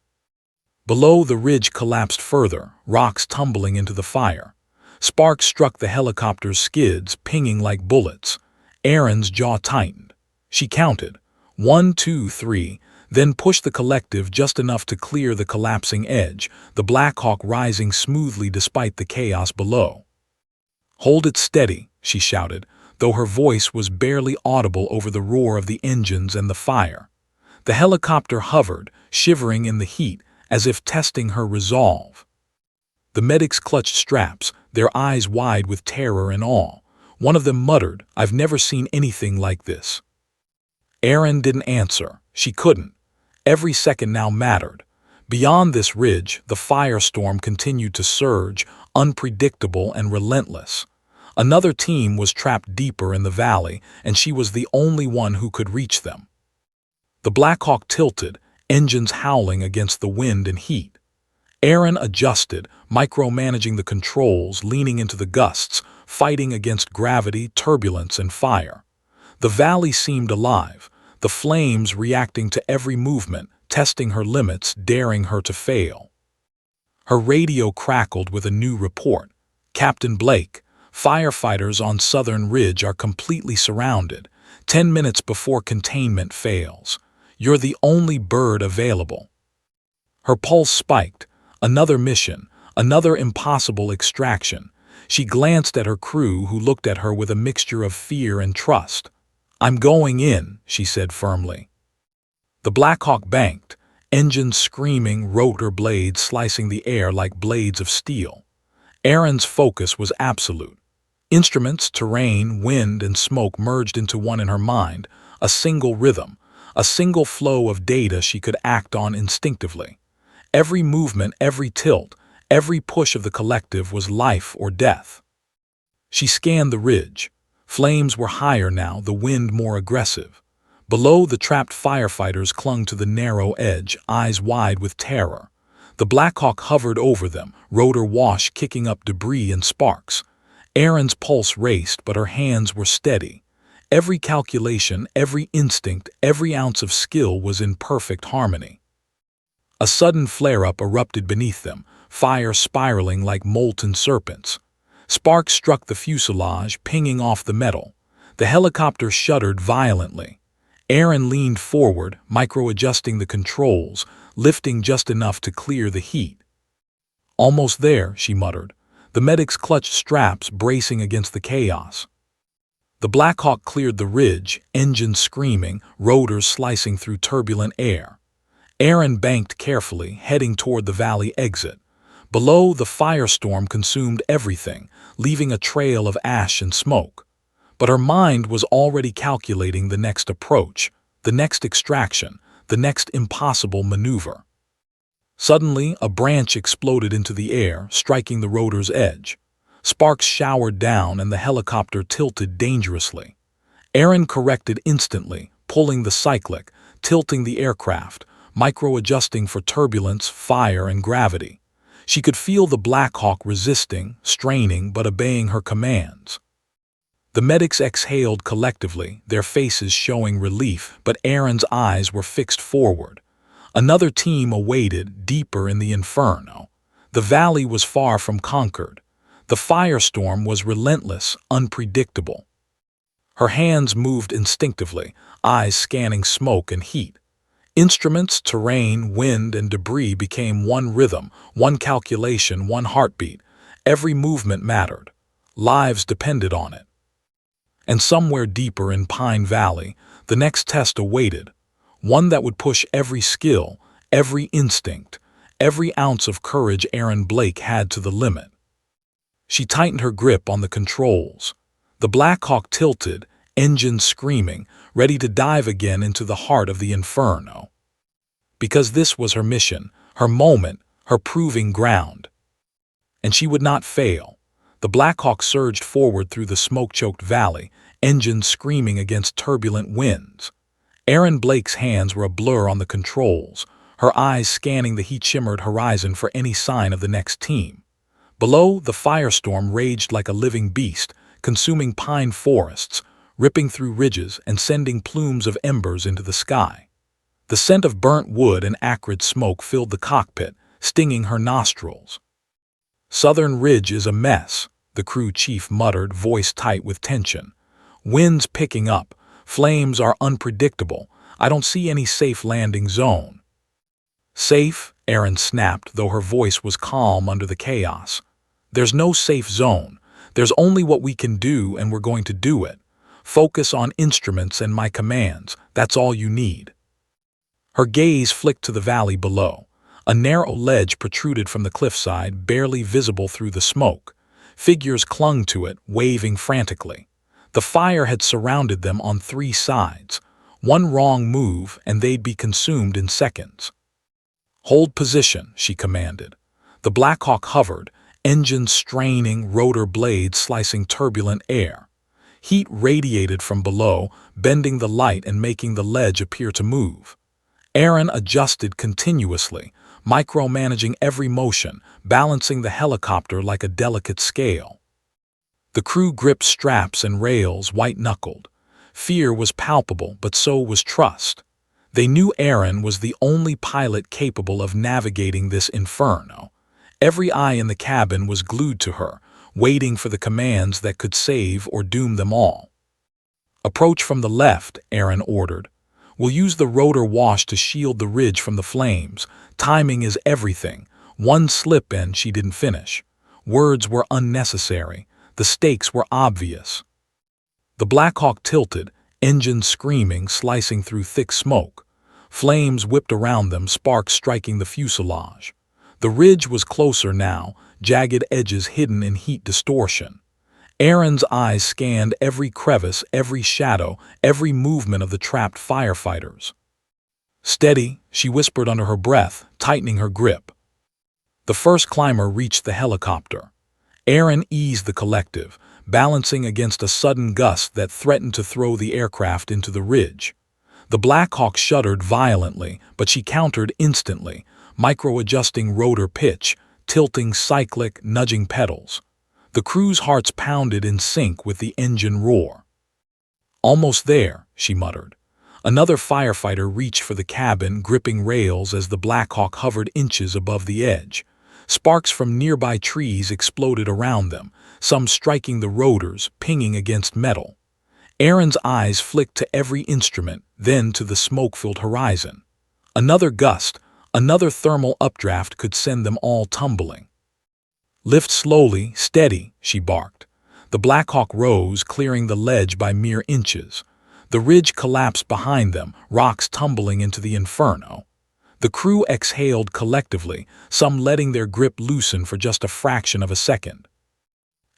Speaker 1: Below, the ridge collapsed further, rocks tumbling into the fire. Sparks struck the helicopter's skids, pinging like bullets. Erin's jaw tightened. She counted 1, 2, 3, then pushed the collective just enough to clear the collapsing edge, the Black Hawk rising smoothly despite the chaos below. "Hold it steady," she shouted, though her voice was barely audible over the roar of the engines and the fire. The helicopter hovered, shivering in the heat, as if testing her resolve. The medics clutched straps, their eyes wide with terror and awe. One of them muttered, "I've never seen anything like this." Erin didn't answer. She couldn't. Every second now mattered. Beyond this ridge, the firestorm continued to surge, unpredictable and relentless. Another team was trapped deeper in the valley, and she was the only one who could reach them. The Black Hawk tilted, engines howling against the wind and heat. Erin adjusted, micromanaging the controls, leaning into the gusts, fighting against gravity, turbulence, and fire. The valley seemed alive, the flames reacting to every movement, testing her limits, daring her to fail. Her radio crackled with a new report. "Captain Blake, firefighters on Southern Ridge are completely surrounded, 10 minutes before containment fails. You're the only bird available." Her pulse spiked. Another mission, another impossible extraction. She glanced at her crew, who looked at her with a mixture of fear and trust. "I'm going in," she said firmly. The Black Hawk banked, engines screaming, rotor blades slicing the air like blades of steel. Aaron's focus was absolute. Instruments, terrain, wind, and smoke merged into one in her mind, a single rhythm, a single flow of data she could act on instinctively. Every movement, every tilt, every push of the collective was life or death. She scanned the ridge. Flames were higher now, the wind more aggressive. Below, the trapped firefighters clung to the narrow edge, eyes wide with terror. The Black Hawk hovered over them, rotor wash kicking up debris and sparks. Erin's pulse raced, but her hands were steady. Every calculation, every instinct, every ounce of skill was in perfect harmony. A sudden flare-up erupted beneath them, fire spiraling like molten serpents. Sparks struck the fuselage, pinging off the metal. The helicopter shuddered violently. Erin leaned forward, micro-adjusting the controls, lifting just enough to clear the heat. "Almost there," she muttered. The medics clutched straps, bracing against the chaos. The Black Hawk cleared the ridge, engines screaming, rotors slicing through turbulent air. Erin banked carefully, heading toward the valley exit. Below, the firestorm consumed everything, leaving a trail of ash and smoke. But her mind was already calculating the next approach, the next extraction, the next impossible maneuver. Suddenly, a branch exploded into the air, striking the rotor's edge. Sparks showered down and the helicopter tilted dangerously. Erin corrected instantly, pulling the cyclic, tilting the aircraft, micro-adjusting for turbulence, fire, and gravity. She could feel the Black Hawk resisting, straining, but obeying her commands. The medics exhaled collectively, their faces showing relief, but Erin's eyes were fixed forward. Another team awaited, deeper in the inferno. The valley was far from conquered. The firestorm was relentless, unpredictable. Her hands moved instinctively, eyes scanning smoke and heat. Instruments, terrain, wind, and debris became one rhythm, one calculation, one heartbeat. Every movement mattered. Lives depended on it. And somewhere deeper in Pine Valley, the next test awaited. One that would push every skill, every instinct, every ounce of courage Erin Blake had to the limit. She tightened her grip on the controls. The Black Hawk tilted, engines screaming, ready to dive again into the heart of the inferno. Because this was her mission, her moment, her proving ground. And she would not fail. The Black Hawk surged forward through the smoke-choked valley, engines screaming against turbulent winds. Erin Blake's hands were a blur on the controls, her eyes scanning the heat-shimmered horizon for any sign of the next team. Below, the firestorm raged like a living beast, consuming pine forests, ripping through ridges and sending plumes of embers into the sky. The scent of burnt wood and acrid smoke filled the cockpit, stinging her nostrils. "Southern Ridge is a mess," the crew chief muttered, voice tight with tension. "Winds picking up. Flames are unpredictable. I don't see any safe landing zone." "Safe?" Erin snapped, though her voice was calm under the chaos. "There's no safe zone. There's only what we can do, and we're going to do it. Focus on instruments and my commands. That's all you need." Her gaze flicked to the valley below. A narrow ledge protruded from the cliffside, barely visible through the smoke. Figures clung to it, waving frantically. The fire had surrounded them on three sides. One wrong move, and they'd be consumed in seconds. "Hold position," she commanded. The Black Hawk hovered, engines straining, rotor blades slicing turbulent air. Heat radiated from below, bending the light and making the ledge appear to move. Erin adjusted continuously, micromanaging every motion, balancing the helicopter like a delicate scale. The crew gripped straps and rails, white-knuckled. Fear was palpable, but so was trust. They knew Erin was the only pilot capable of navigating this inferno. Every eye in the cabin was glued to her, waiting for the commands that could save or doom them all. "Approach from the left," Erin ordered. "We'll use the rotor wash to shield the ridge from the flames. Timing is everything. One slip and she didn't finish. Words were unnecessary. The stakes were obvious. The Black Hawk tilted, engines screaming, slicing through thick smoke. Flames whipped around them, sparks striking the fuselage. The ridge was closer now, jagged edges hidden in heat distortion. Aaron's eyes scanned every crevice, every shadow, every movement of the trapped firefighters. "Steady," she whispered under her breath, tightening her grip. The first climber reached the helicopter. Aaron eased the collective, balancing against a sudden gust that threatened to throw the aircraft into the ridge. The Black Hawk shuddered violently, but she countered instantly, micro-adjusting rotor pitch, tilting cyclic, nudging pedals. The crew's hearts pounded in sync with the engine roar. "Almost there," she muttered. Another firefighter reached for the cabin, gripping rails as the Black Hawk hovered inches above the edge. Sparks from nearby trees exploded around them, some striking the rotors, pinging against metal. Aaron's eyes flicked to every instrument, then to the smoke-filled horizon. Another gust, another thermal updraft could send them all tumbling. "Lift slowly, steady," she barked. The Black Hawk rose, clearing the ledge by mere inches. The ridge collapsed behind them, rocks tumbling into the inferno. The crew exhaled collectively, some letting their grip loosen for just a fraction of a second.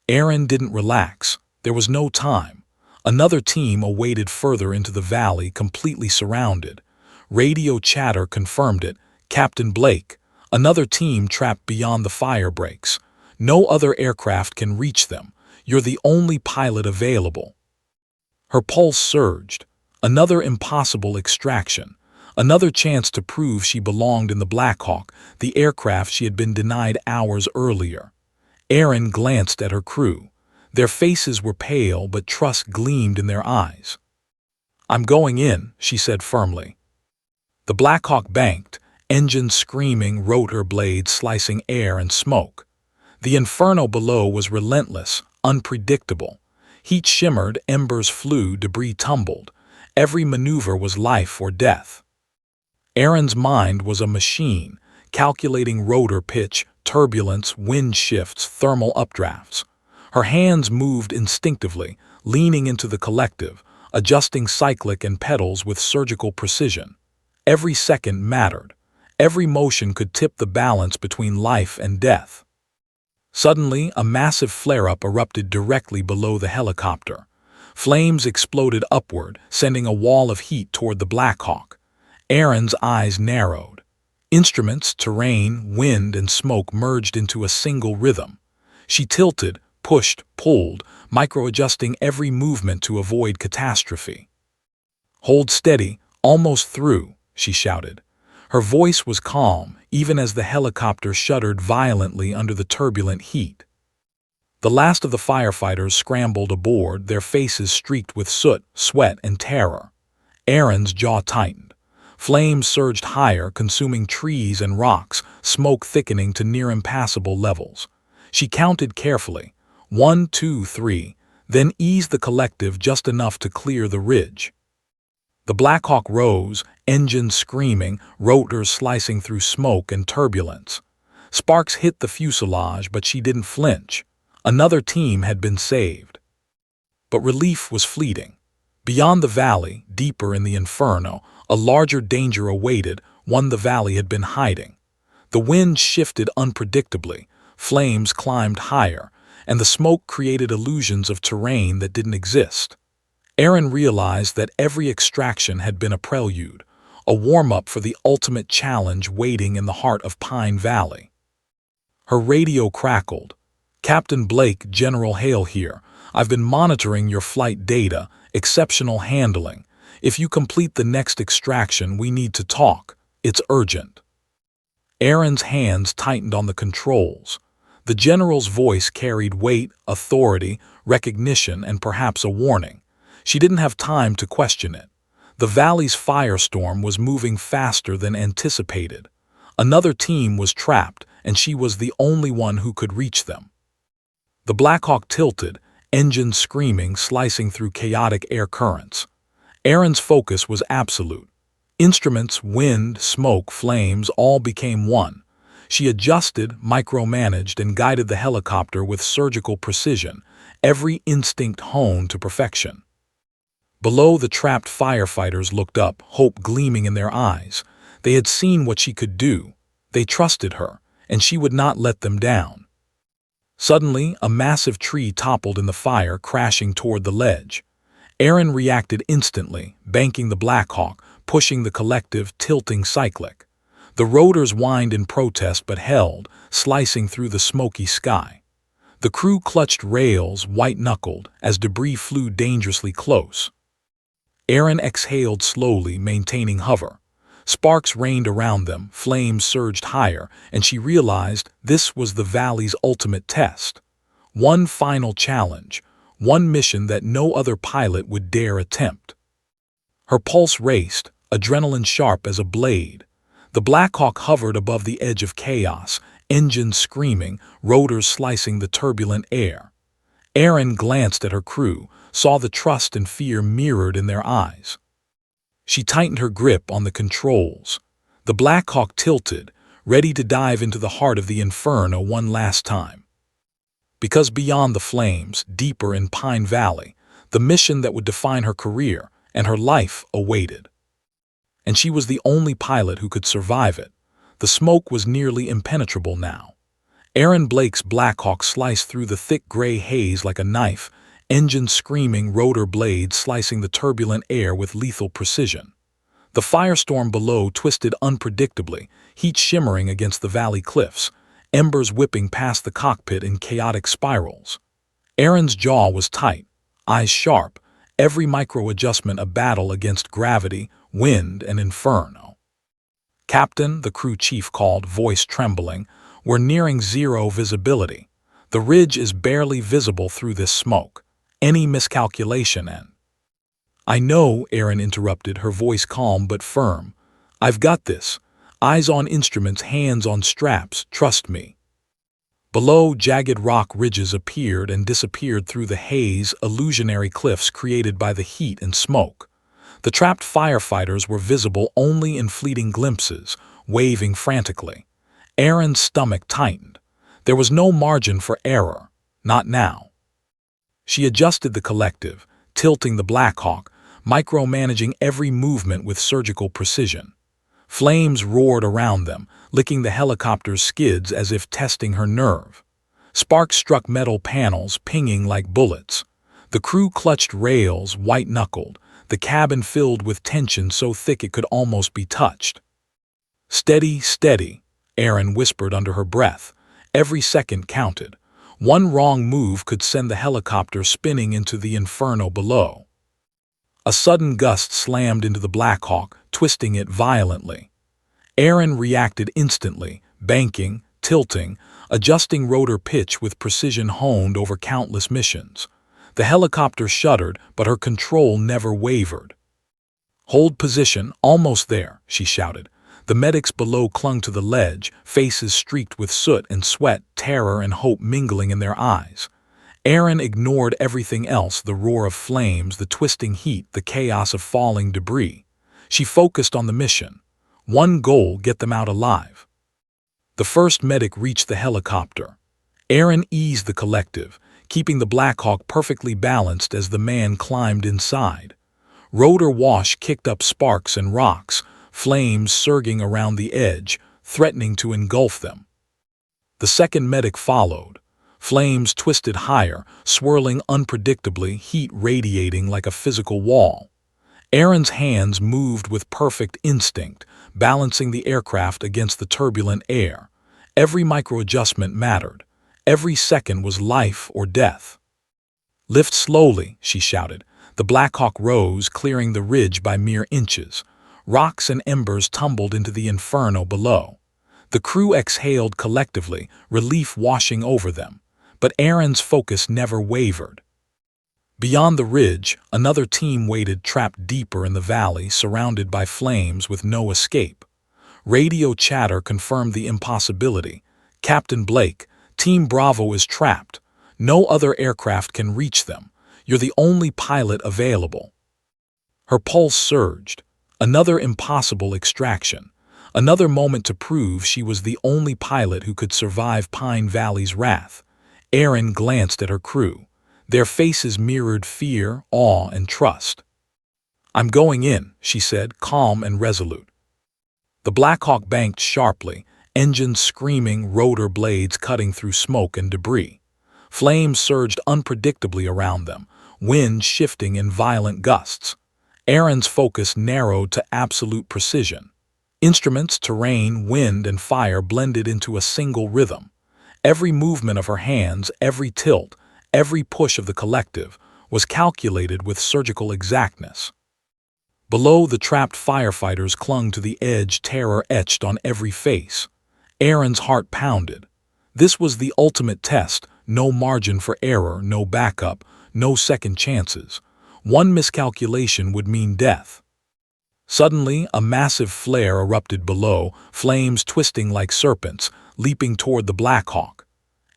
Speaker 1: Aaron didn't relax. There was no time. Another team awaited further into the valley, completely surrounded. Radio chatter confirmed it. "Captain Blake, another team trapped beyond the fire breaks. No other aircraft can reach them. You're the only pilot available." Her pulse surged. Another impossible extraction. Another chance to prove she belonged in the Black Hawk, the aircraft she had been denied hours earlier. Aaron glanced at her crew. Their faces were pale, but trust gleamed in their eyes. "I'm going in," she said firmly. The Black Hawk banked, engines screaming, rotor blades slicing air and smoke. The inferno below was relentless, unpredictable. Heat shimmered, embers flew, debris tumbled. Every maneuver was life or death. Aaron's mind was a machine, calculating rotor pitch, turbulence, wind shifts, thermal updrafts. Her hands moved instinctively, leaning into the collective, adjusting cyclic and pedals with surgical precision. Every second mattered. Every motion could tip the balance between life and death. Suddenly, a massive flare-up erupted directly below the helicopter. Flames exploded upward, sending a wall of heat toward the Black Hawk. Aaron's eyes narrowed. Instruments, terrain, wind, and smoke merged into a single rhythm. She tilted, pushed, pulled, micro-adjusting every movement to avoid catastrophe. "Hold steady, almost through," she shouted. Her voice was calm, even as the helicopter shuddered violently under the turbulent heat. The last of the firefighters scrambled aboard, their faces streaked with soot, sweat, and terror. Aaron's jaw tightened. Flames surged higher, consuming trees and rocks, smoke thickening to near-impassable levels. She counted carefully, 1, 2, 3, then eased the collective just enough to clear the ridge. The Black Hawk rose, engines screaming, rotors slicing through smoke and turbulence. Sparks hit the fuselage, but she didn't flinch. Another team had been saved. But relief was fleeting. Beyond the valley, deeper in the inferno, a larger danger awaited, one the valley had been hiding. The wind shifted unpredictably, flames climbed higher, and the smoke created illusions of terrain that didn't exist. Aaron realized that every extraction had been a prelude, a warm-up for the ultimate challenge waiting in the heart of Pine Valley. Her radio crackled. "Captain Blake, General Hale here. I've been monitoring your flight data, exceptional handling. If you complete the next extraction, we need to talk. It's urgent." Aaron's hands tightened on the controls. The general's voice carried weight, authority, recognition, and perhaps a warning. She didn't have time to question it. The valley's firestorm was moving faster than anticipated. Another team was trapped, and she was the only one who could reach them. The Black Hawk tilted, engines screaming, slicing through chaotic air currents. Aaron's focus was absolute. Instruments, wind, smoke, flames all became one. She adjusted, micromanaged, and guided the helicopter with surgical precision, every instinct honed to perfection. Below, the trapped firefighters looked up, hope gleaming in their eyes. They had seen what she could do. They trusted her, and she would not let them down. Suddenly, a massive tree toppled in the fire, crashing toward the ledge. Aaron reacted instantly, banking the Blackhawk, pushing the collective, tilting cyclic. The rotors whined in protest but held, slicing through the smoky sky. The crew clutched rails, white-knuckled, as debris flew dangerously close. Aaron exhaled slowly, maintaining hover. Sparks rained around them, flames surged higher, and she realized this was the valley's ultimate test. One final challenge, one mission that no other pilot would dare attempt. Her pulse raced, adrenaline sharp as a blade. The Blackhawk hovered above the edge of chaos, engines screaming, rotors slicing the turbulent air. Aaron glanced at her crew, saw the trust and fear mirrored in their eyes. She tightened her grip on the controls. The Blackhawk tilted, ready to dive into the heart of the inferno one last time. Because beyond the flames, deeper in Pine Valley, the mission that would define her career and her life awaited. And she was the only pilot who could survive it. The smoke was nearly impenetrable now. Aaron Blake's Blackhawk sliced through the thick gray haze like a knife, engines screaming, rotor blades slicing the turbulent air with lethal precision. The firestorm below twisted unpredictably, heat shimmering against the valley cliffs, embers whipping past the cockpit in chaotic spirals. Aaron's jaw was tight, eyes sharp, every micro-adjustment a battle against gravity, wind, and inferno. "Captain," the crew chief called, voice trembling, "we're nearing zero visibility. The ridge is barely visible through this smoke. Any miscalculation and—" "I know," Aaron interrupted, her voice calm but firm. "I've got this. Eyes on instruments, hands on straps, trust me." Below, jagged rock ridges appeared and disappeared through the haze, illusionary cliffs created by the heat and smoke. The trapped firefighters were visible only in fleeting glimpses, waving frantically. Aaron's stomach tightened. There was no margin for error, not now. She adjusted the collective, tilting the Blackhawk, micromanaging every movement with surgical precision. Flames roared around them, licking the helicopter's skids as if testing her nerve. Sparks struck metal panels, pinging like bullets. The crew clutched rails, white-knuckled, the cabin filled with tension so thick it could almost be touched. "Steady, steady," Aaron whispered under her breath. Every second counted. One wrong move could send the helicopter spinning into the inferno below. A sudden gust slammed into the Blackhawk, twisting it violently. Aaron reacted instantly, banking, tilting, adjusting rotor pitch with precision honed over countless missions. The helicopter shuddered, but her control never wavered. "Hold position, almost there," she shouted. The medics below clung to the ledge, faces streaked with soot and sweat, terror and hope mingling in their eyes. Aaron ignored everything else, the roar of flames, the twisting heat, the chaos of falling debris. She focused on the mission. One goal: get them out alive. The first medic reached the helicopter. Aaron eased the collective, keeping the Blackhawk perfectly balanced as the man climbed inside. Rotor wash kicked up sparks and rocks, flames surging around the edge, threatening to engulf them. The second medic followed. Flames twisted higher, swirling unpredictably, heat radiating like a physical wall. Aaron's hands moved with perfect instinct, balancing the aircraft against the turbulent air. Every micro-adjustment mattered. Every second was life or death. "Lift slowly," she shouted. The Blackhawk rose, clearing the ridge by mere inches. Rocks and embers tumbled into the inferno below. The crew exhaled collectively, relief washing over them. But Aaron's focus never wavered. Beyond the ridge, another team waited, trapped deeper in the valley, surrounded by flames with no escape. Radio chatter confirmed the impossibility. "Captain Blake, Team Bravo is trapped. No other aircraft can reach them. You're the only pilot available." Her pulse surged. Another impossible extraction. Another moment to prove she was the only pilot who could survive Pine Valley's wrath. Erin glanced at her crew. Their faces mirrored fear, awe, and trust. "I'm going in," she said, calm and resolute. The Black Hawk banked sharply, engines screaming, rotor blades cutting through smoke and debris. Flames surged unpredictably around them, wind shifting in violent gusts. Erin's focus narrowed to absolute precision. Instruments, terrain, wind, and fire blended into a single rhythm. Every movement of her hands, every tilt, every push of the collective was calculated with surgical exactness. Below, the trapped firefighters clung to the edge, terror etched on every face. Erin's heart pounded. This was the ultimate test, no margin for error, no backup, no second chances. One miscalculation would mean death. Suddenly, a massive flare erupted below, flames twisting like serpents, leaping toward the Black Hawk.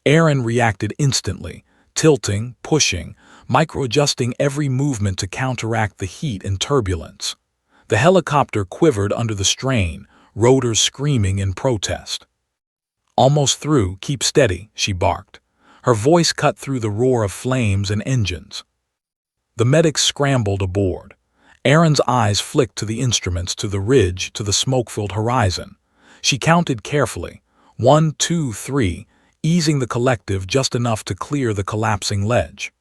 Speaker 1: Erin reacted instantly, tilting, pushing, micro-adjusting every movement to counteract the heat and turbulence. The helicopter quivered under the strain, rotors screaming in protest. "Almost through, keep steady," she barked. Her voice cut through the roar of flames and engines. The medics scrambled aboard. Erin's eyes flicked to the instruments, to the ridge, to the smoke-filled horizon. She counted carefully. 1, 2, 3, easing the collective just enough to clear the collapsing ledge.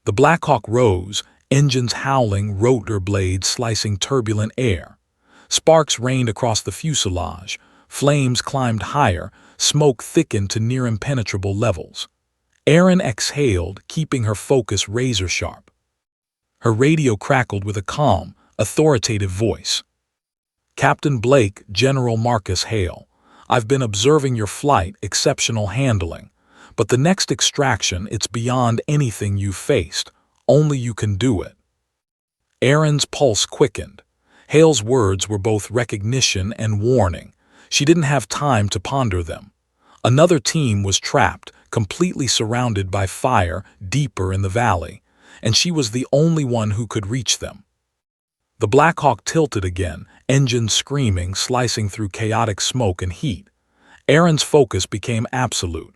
Speaker 1: The Black Hawk rose, engines howling, rotor blades slicing turbulent air. Sparks rained across the fuselage, flames climbed higher, smoke thickened to near impenetrable levels. Erin exhaled, keeping her focus razor-sharp. Her radio crackled with a calm, authoritative voice. "Captain Blake, General Marcus Hale. I've been observing your flight, exceptional handling. But the next extraction, it's beyond anything you've faced. Only you can do it." Erin's pulse quickened. Hale's words were both recognition and warning. She didn't have time to ponder them. Another team was trapped, completely surrounded by fire, deeper in the valley, and she was the only one who could reach them. The Black Hawk tilted again, engines screaming, slicing through chaotic smoke and heat. Erin's focus became absolute.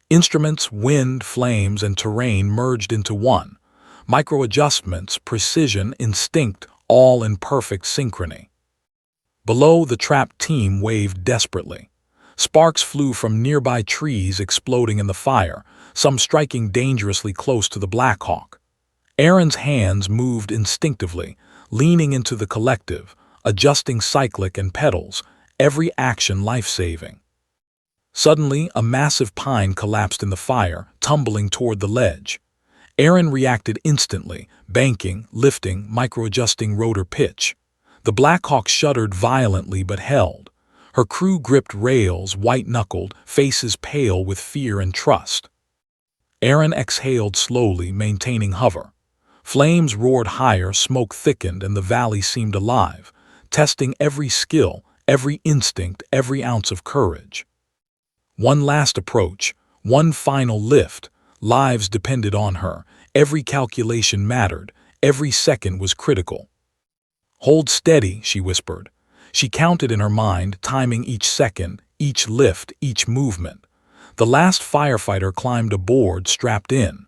Speaker 1: Instruments, wind, flames, and terrain merged into one. Micro-adjustments, precision, instinct, all in perfect synchrony. Below, the trapped team waved desperately. Sparks flew from nearby trees, exploding in the fire, some striking dangerously close to the Black Hawk. Erin's hands moved instinctively, leaning into the collective, adjusting cyclic and pedals, every action life-saving. Suddenly, a massive pine collapsed in the fire, tumbling toward the ledge. Erin reacted instantly, banking, lifting, micro-adjusting rotor pitch. The Black Hawk shuddered violently but held. Her crew gripped rails, white-knuckled, faces pale with fear and trust. Erin exhaled slowly, maintaining hover. Flames roared higher, smoke thickened, and the valley seemed alive, testing every skill, every instinct, every ounce of courage. One last approach, one final lift. Lives depended on her. Every calculation mattered. Every second was critical. "Hold steady," she whispered. She counted in her mind, timing each second, each lift, each movement. The last firefighter climbed aboard, strapped in.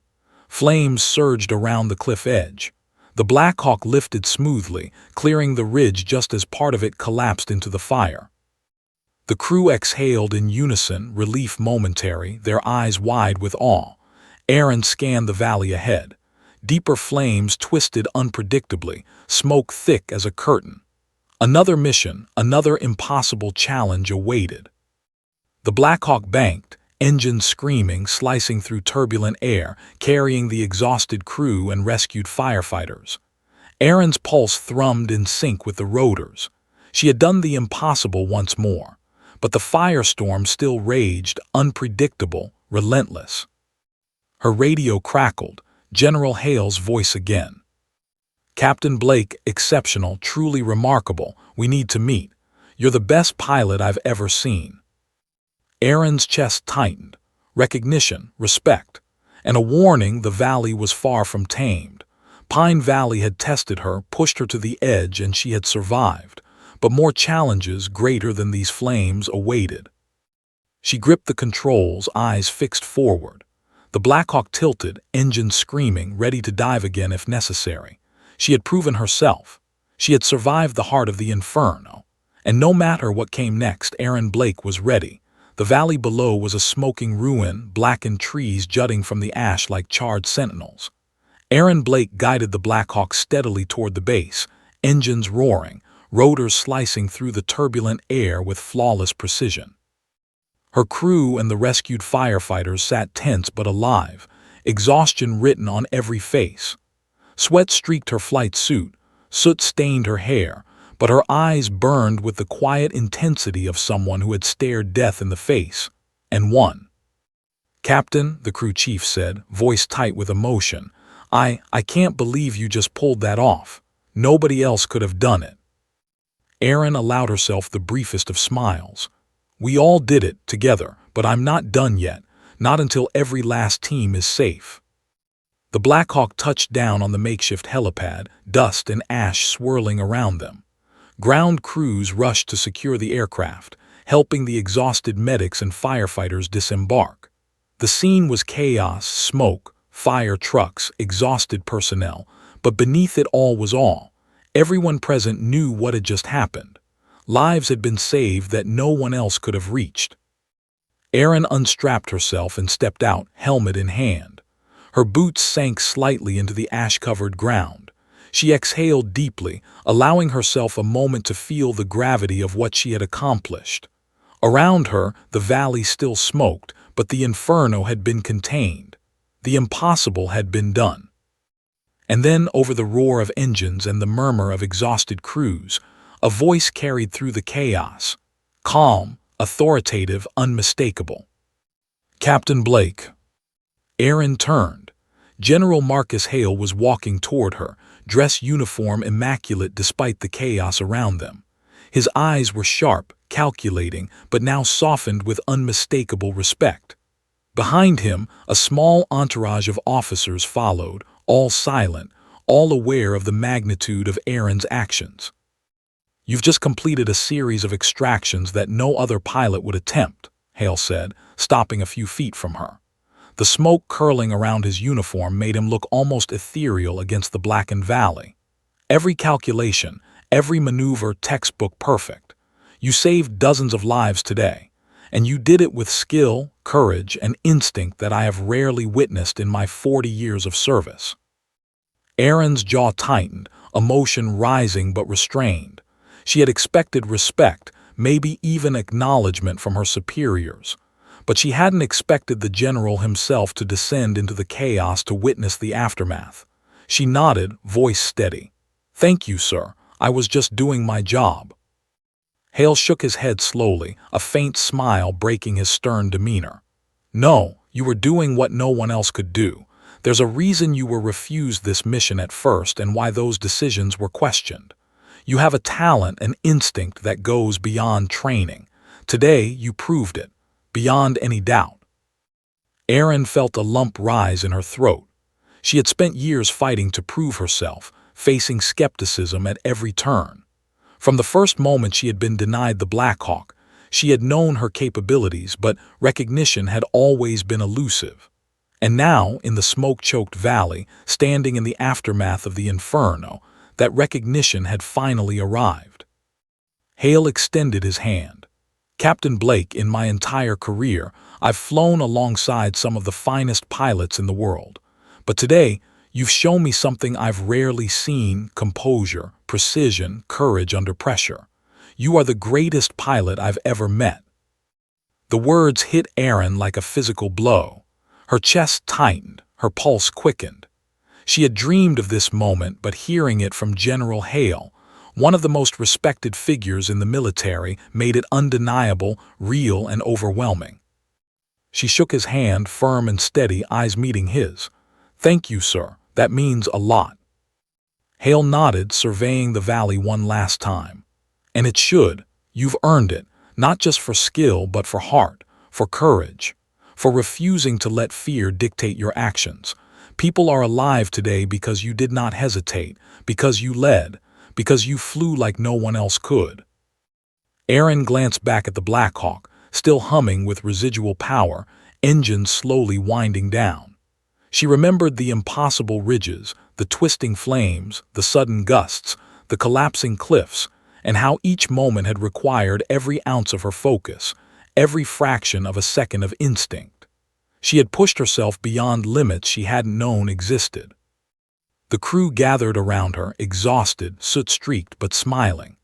Speaker 1: Flames surged around the cliff edge. The Black Hawk lifted smoothly, clearing the ridge just as part of it collapsed into the fire. The crew exhaled in unison, relief momentary, their eyes wide with awe. Erin scanned the valley ahead. Deeper flames twisted unpredictably, smoke thick as a curtain. Another mission, another impossible challenge awaited. The Black Hawk banked, engines screaming, slicing through turbulent air, carrying the exhausted crew and rescued firefighters. Erin's pulse thrummed in sync with the rotors. She had done the impossible once more. But the firestorm still raged, unpredictable, relentless. Her radio crackled, General Hale's voice again. "Captain Blake, exceptional, truly remarkable. We need to meet. You're the best pilot I've ever seen." Erin's chest tightened. Recognition, respect, and a warning the valley was far from tamed. Pine Valley had tested her, pushed her to the edge, and she had survived. but more challenges greater than these flames awaited. She gripped the controls, eyes fixed forward. The Blackhawk tilted, engine screaming, ready to dive again if necessary. She had proven herself. She had survived the heart of the inferno. And no matter what came next, Aaron Blake was ready. The valley below was a smoking ruin, blackened trees jutting from the ash like charred sentinels. Aaron Blake guided the Blackhawk steadily toward the base, engines roaring, rotors slicing through the turbulent air with flawless precision. Her crew and the rescued firefighters sat tense but alive, exhaustion written on every face. Sweat streaked her flight suit, soot stained her hair, but her eyes burned with the quiet intensity of someone who had stared death in the face, and won. "Captain," the crew chief said, voice tight with emotion, I can't believe you just pulled that off. Nobody else could have done it." Aaron allowed herself the briefest of smiles. "We all did it, together, but I'm not done yet, not until every last team is safe." The Blackhawk touched down on the makeshift helipad, dust and ash swirling around them. Ground crews rushed to secure the aircraft, helping the exhausted medics and firefighters disembark. The scene was chaos, smoke, fire trucks, exhausted personnel, but beneath it all was awe. Everyone present knew what had just happened. Lives had been saved that no one else could have reached. Aaron unstrapped herself and stepped out, helmet in hand. Her boots sank slightly into the ash-covered ground. She exhaled deeply, allowing herself a moment to feel the gravity of what she had accomplished. Around her, the valley still smoked, but the inferno had been contained. The impossible had been done. And then, over the roar of engines and the murmur of exhausted crews, a voice carried through the chaos. Calm, authoritative, unmistakable. "Captain Blake." Aaron turned. General Marcus Hale was walking toward her, dress uniform immaculate despite the chaos around them. His eyes were sharp, calculating, but now softened with unmistakable respect. Behind him, a small entourage of officers followed, all silent, all aware of the magnitude of Aaron's actions. "You've just completed a series of extractions that no other pilot would attempt," Hale said, stopping a few feet from her. The smoke curling around his uniform made him look almost ethereal against the blackened valley. "Every calculation, every maneuver textbook perfect. You saved dozens of lives today, and you did it with skill, courage, and instinct that I have rarely witnessed in my 40 years of service." Aaron's jaw tightened, emotion rising but restrained. She had expected respect, maybe even acknowledgement from her superiors. But she hadn't expected the general himself to descend into the chaos to witness the aftermath. She nodded, voice steady. "Thank you, sir. I was just doing my job." Hale shook his head slowly, a faint smile breaking his stern demeanor. "No, you were doing what no one else could do. There's a reason you were refused this mission at first and why those decisions were questioned. You have a talent and instinct that goes beyond training. Today, you proved it, beyond any doubt." Aaron felt a lump rise in her throat. She had spent years fighting to prove herself, facing skepticism at every turn. From the first moment she had been denied the Blackhawk, she had known her capabilities, but recognition had always been elusive. And now, in the smoke-choked valley, standing in the aftermath of the inferno, that recognition had finally arrived. Hale extended his hand. "Captain Blake, in my entire career, I've flown alongside some of the finest pilots in the world. But today, you've shown me something I've rarely seen: composure, precision, courage under pressure. You are the greatest pilot I've ever met." The words hit Aaron like a physical blow. Her chest tightened, her pulse quickened. She had dreamed of this moment, but hearing it from General Hale, one of the most respected figures in the military, made it undeniable, real, and overwhelming. She shook his hand, firm and steady, eyes meeting his. "Thank you, sir. That means a lot." Hale nodded, surveying the valley one last time. "And it should. You've earned it, not just for skill, but for heart, for courage, for refusing to let fear dictate your actions. People are alive today because you did not hesitate, because you led, because you flew like no one else could." Erin glanced back at the Black Hawk, still humming with residual power, engines slowly winding down. She remembered the impossible ridges, the twisting flames, the sudden gusts, the collapsing cliffs, and how each moment had required every ounce of her focus, every fraction of a second of instinct. She had pushed herself beyond limits she hadn't known existed. The crew gathered around her, exhausted, soot-streaked but smiling.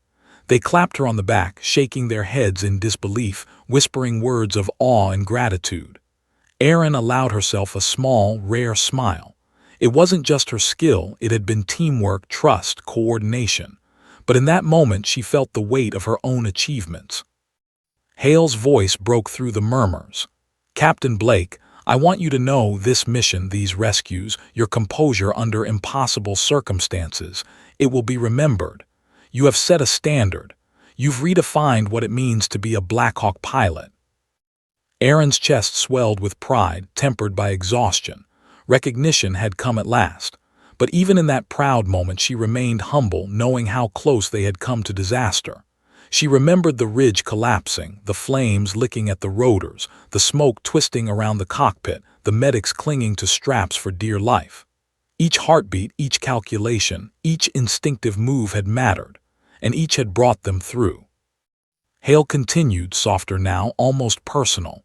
Speaker 1: They clapped her on the back, shaking their heads in disbelief, whispering words of awe and gratitude. Erin allowed herself a small, rare smile. It wasn't just her skill, it had been teamwork, trust, coordination. But in that moment she felt the weight of her own achievements. Hale's voice broke through the murmurs. "Captain Blake, I want you to know this mission, these rescues, your composure under impossible circumstances, it will be remembered. You have set a standard. You've redefined what it means to be a Black Hawk pilot." Erin's chest swelled with pride, tempered by exhaustion. Recognition had come at last. But even in that proud moment she remained humble, knowing how close they had come to disaster. She remembered the ridge collapsing, the flames licking at the rotors, the smoke twisting around the cockpit, the medics clinging to straps for dear life. Each heartbeat, each calculation, each instinctive move had mattered, and each had brought them through. Hale continued, softer now, almost personal.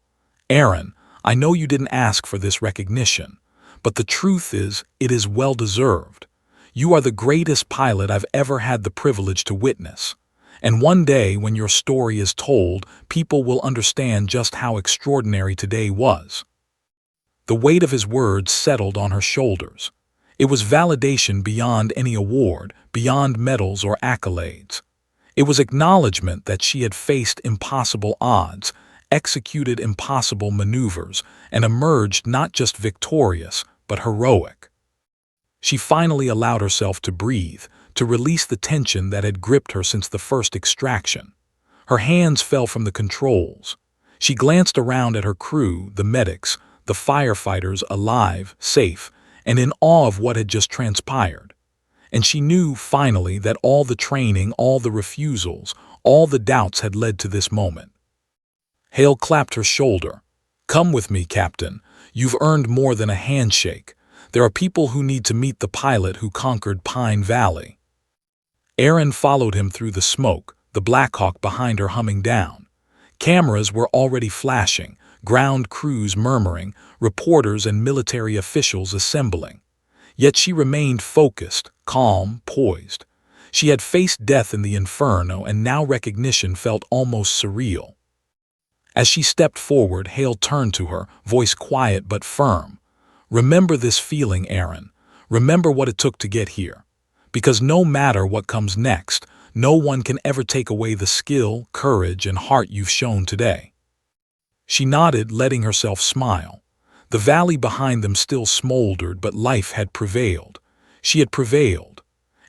Speaker 1: "Erin, I know you didn't ask for this recognition, but the truth is, it is well-deserved. You are the greatest pilot I've ever had the privilege to witness. And one day, when your story is told, people will understand just how extraordinary today was." The weight of his words settled on her shoulders. It was validation beyond any award, beyond medals or accolades. It was acknowledgement that she had faced impossible odds, executed impossible maneuvers, and emerged not just victorious, but heroic. She finally allowed herself to breathe, to release the tension that had gripped her since the first extraction. Her hands fell from the controls. She glanced around at her crew, the medics, the firefighters, alive, safe, and in awe of what had just transpired. And she knew, finally, that all the training, all the refusals, all the doubts had led to this moment. Hale clapped her shoulder. "Come with me, Captain. You've earned more than a handshake. There are people who need to meet the pilot who conquered Pine Valley." Erin followed him through the smoke, the Black Hawk behind her humming down. Cameras were already flashing, ground crews murmuring, reporters and military officials assembling. Yet she remained focused, calm, poised. She had faced death in the inferno, and now recognition felt almost surreal. As she stepped forward, Hale turned to her, voice quiet but firm. "Remember this feeling, Erin. Remember what it took to get here. Because no matter what comes next, no one can ever take away the skill, courage, and heart you've shown today." She nodded, letting herself smile. The valley behind them still smoldered, but life had prevailed. She had prevailed.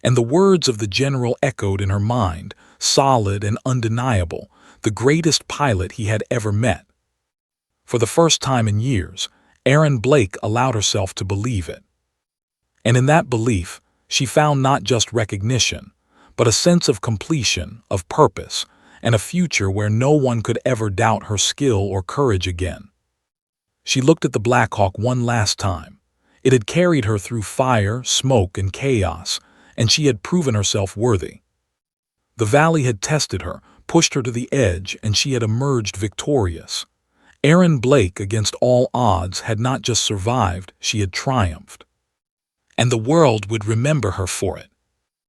Speaker 1: And the words of the general echoed in her mind, solid and undeniable, the greatest pilot he had ever met. For the first time in years, Erin Blake allowed herself to believe it. And in that belief, she found not just recognition, but a sense of completion, of purpose, and a future where no one could ever doubt her skill or courage again. She looked at the Black Hawk one last time. It had carried her through fire, smoke, and chaos, and she had proven herself worthy. The valley had tested her, pushed her to the edge, and she had emerged victorious. Erin Blake, against all odds, had not just survived, she had triumphed. And the world would remember her for it.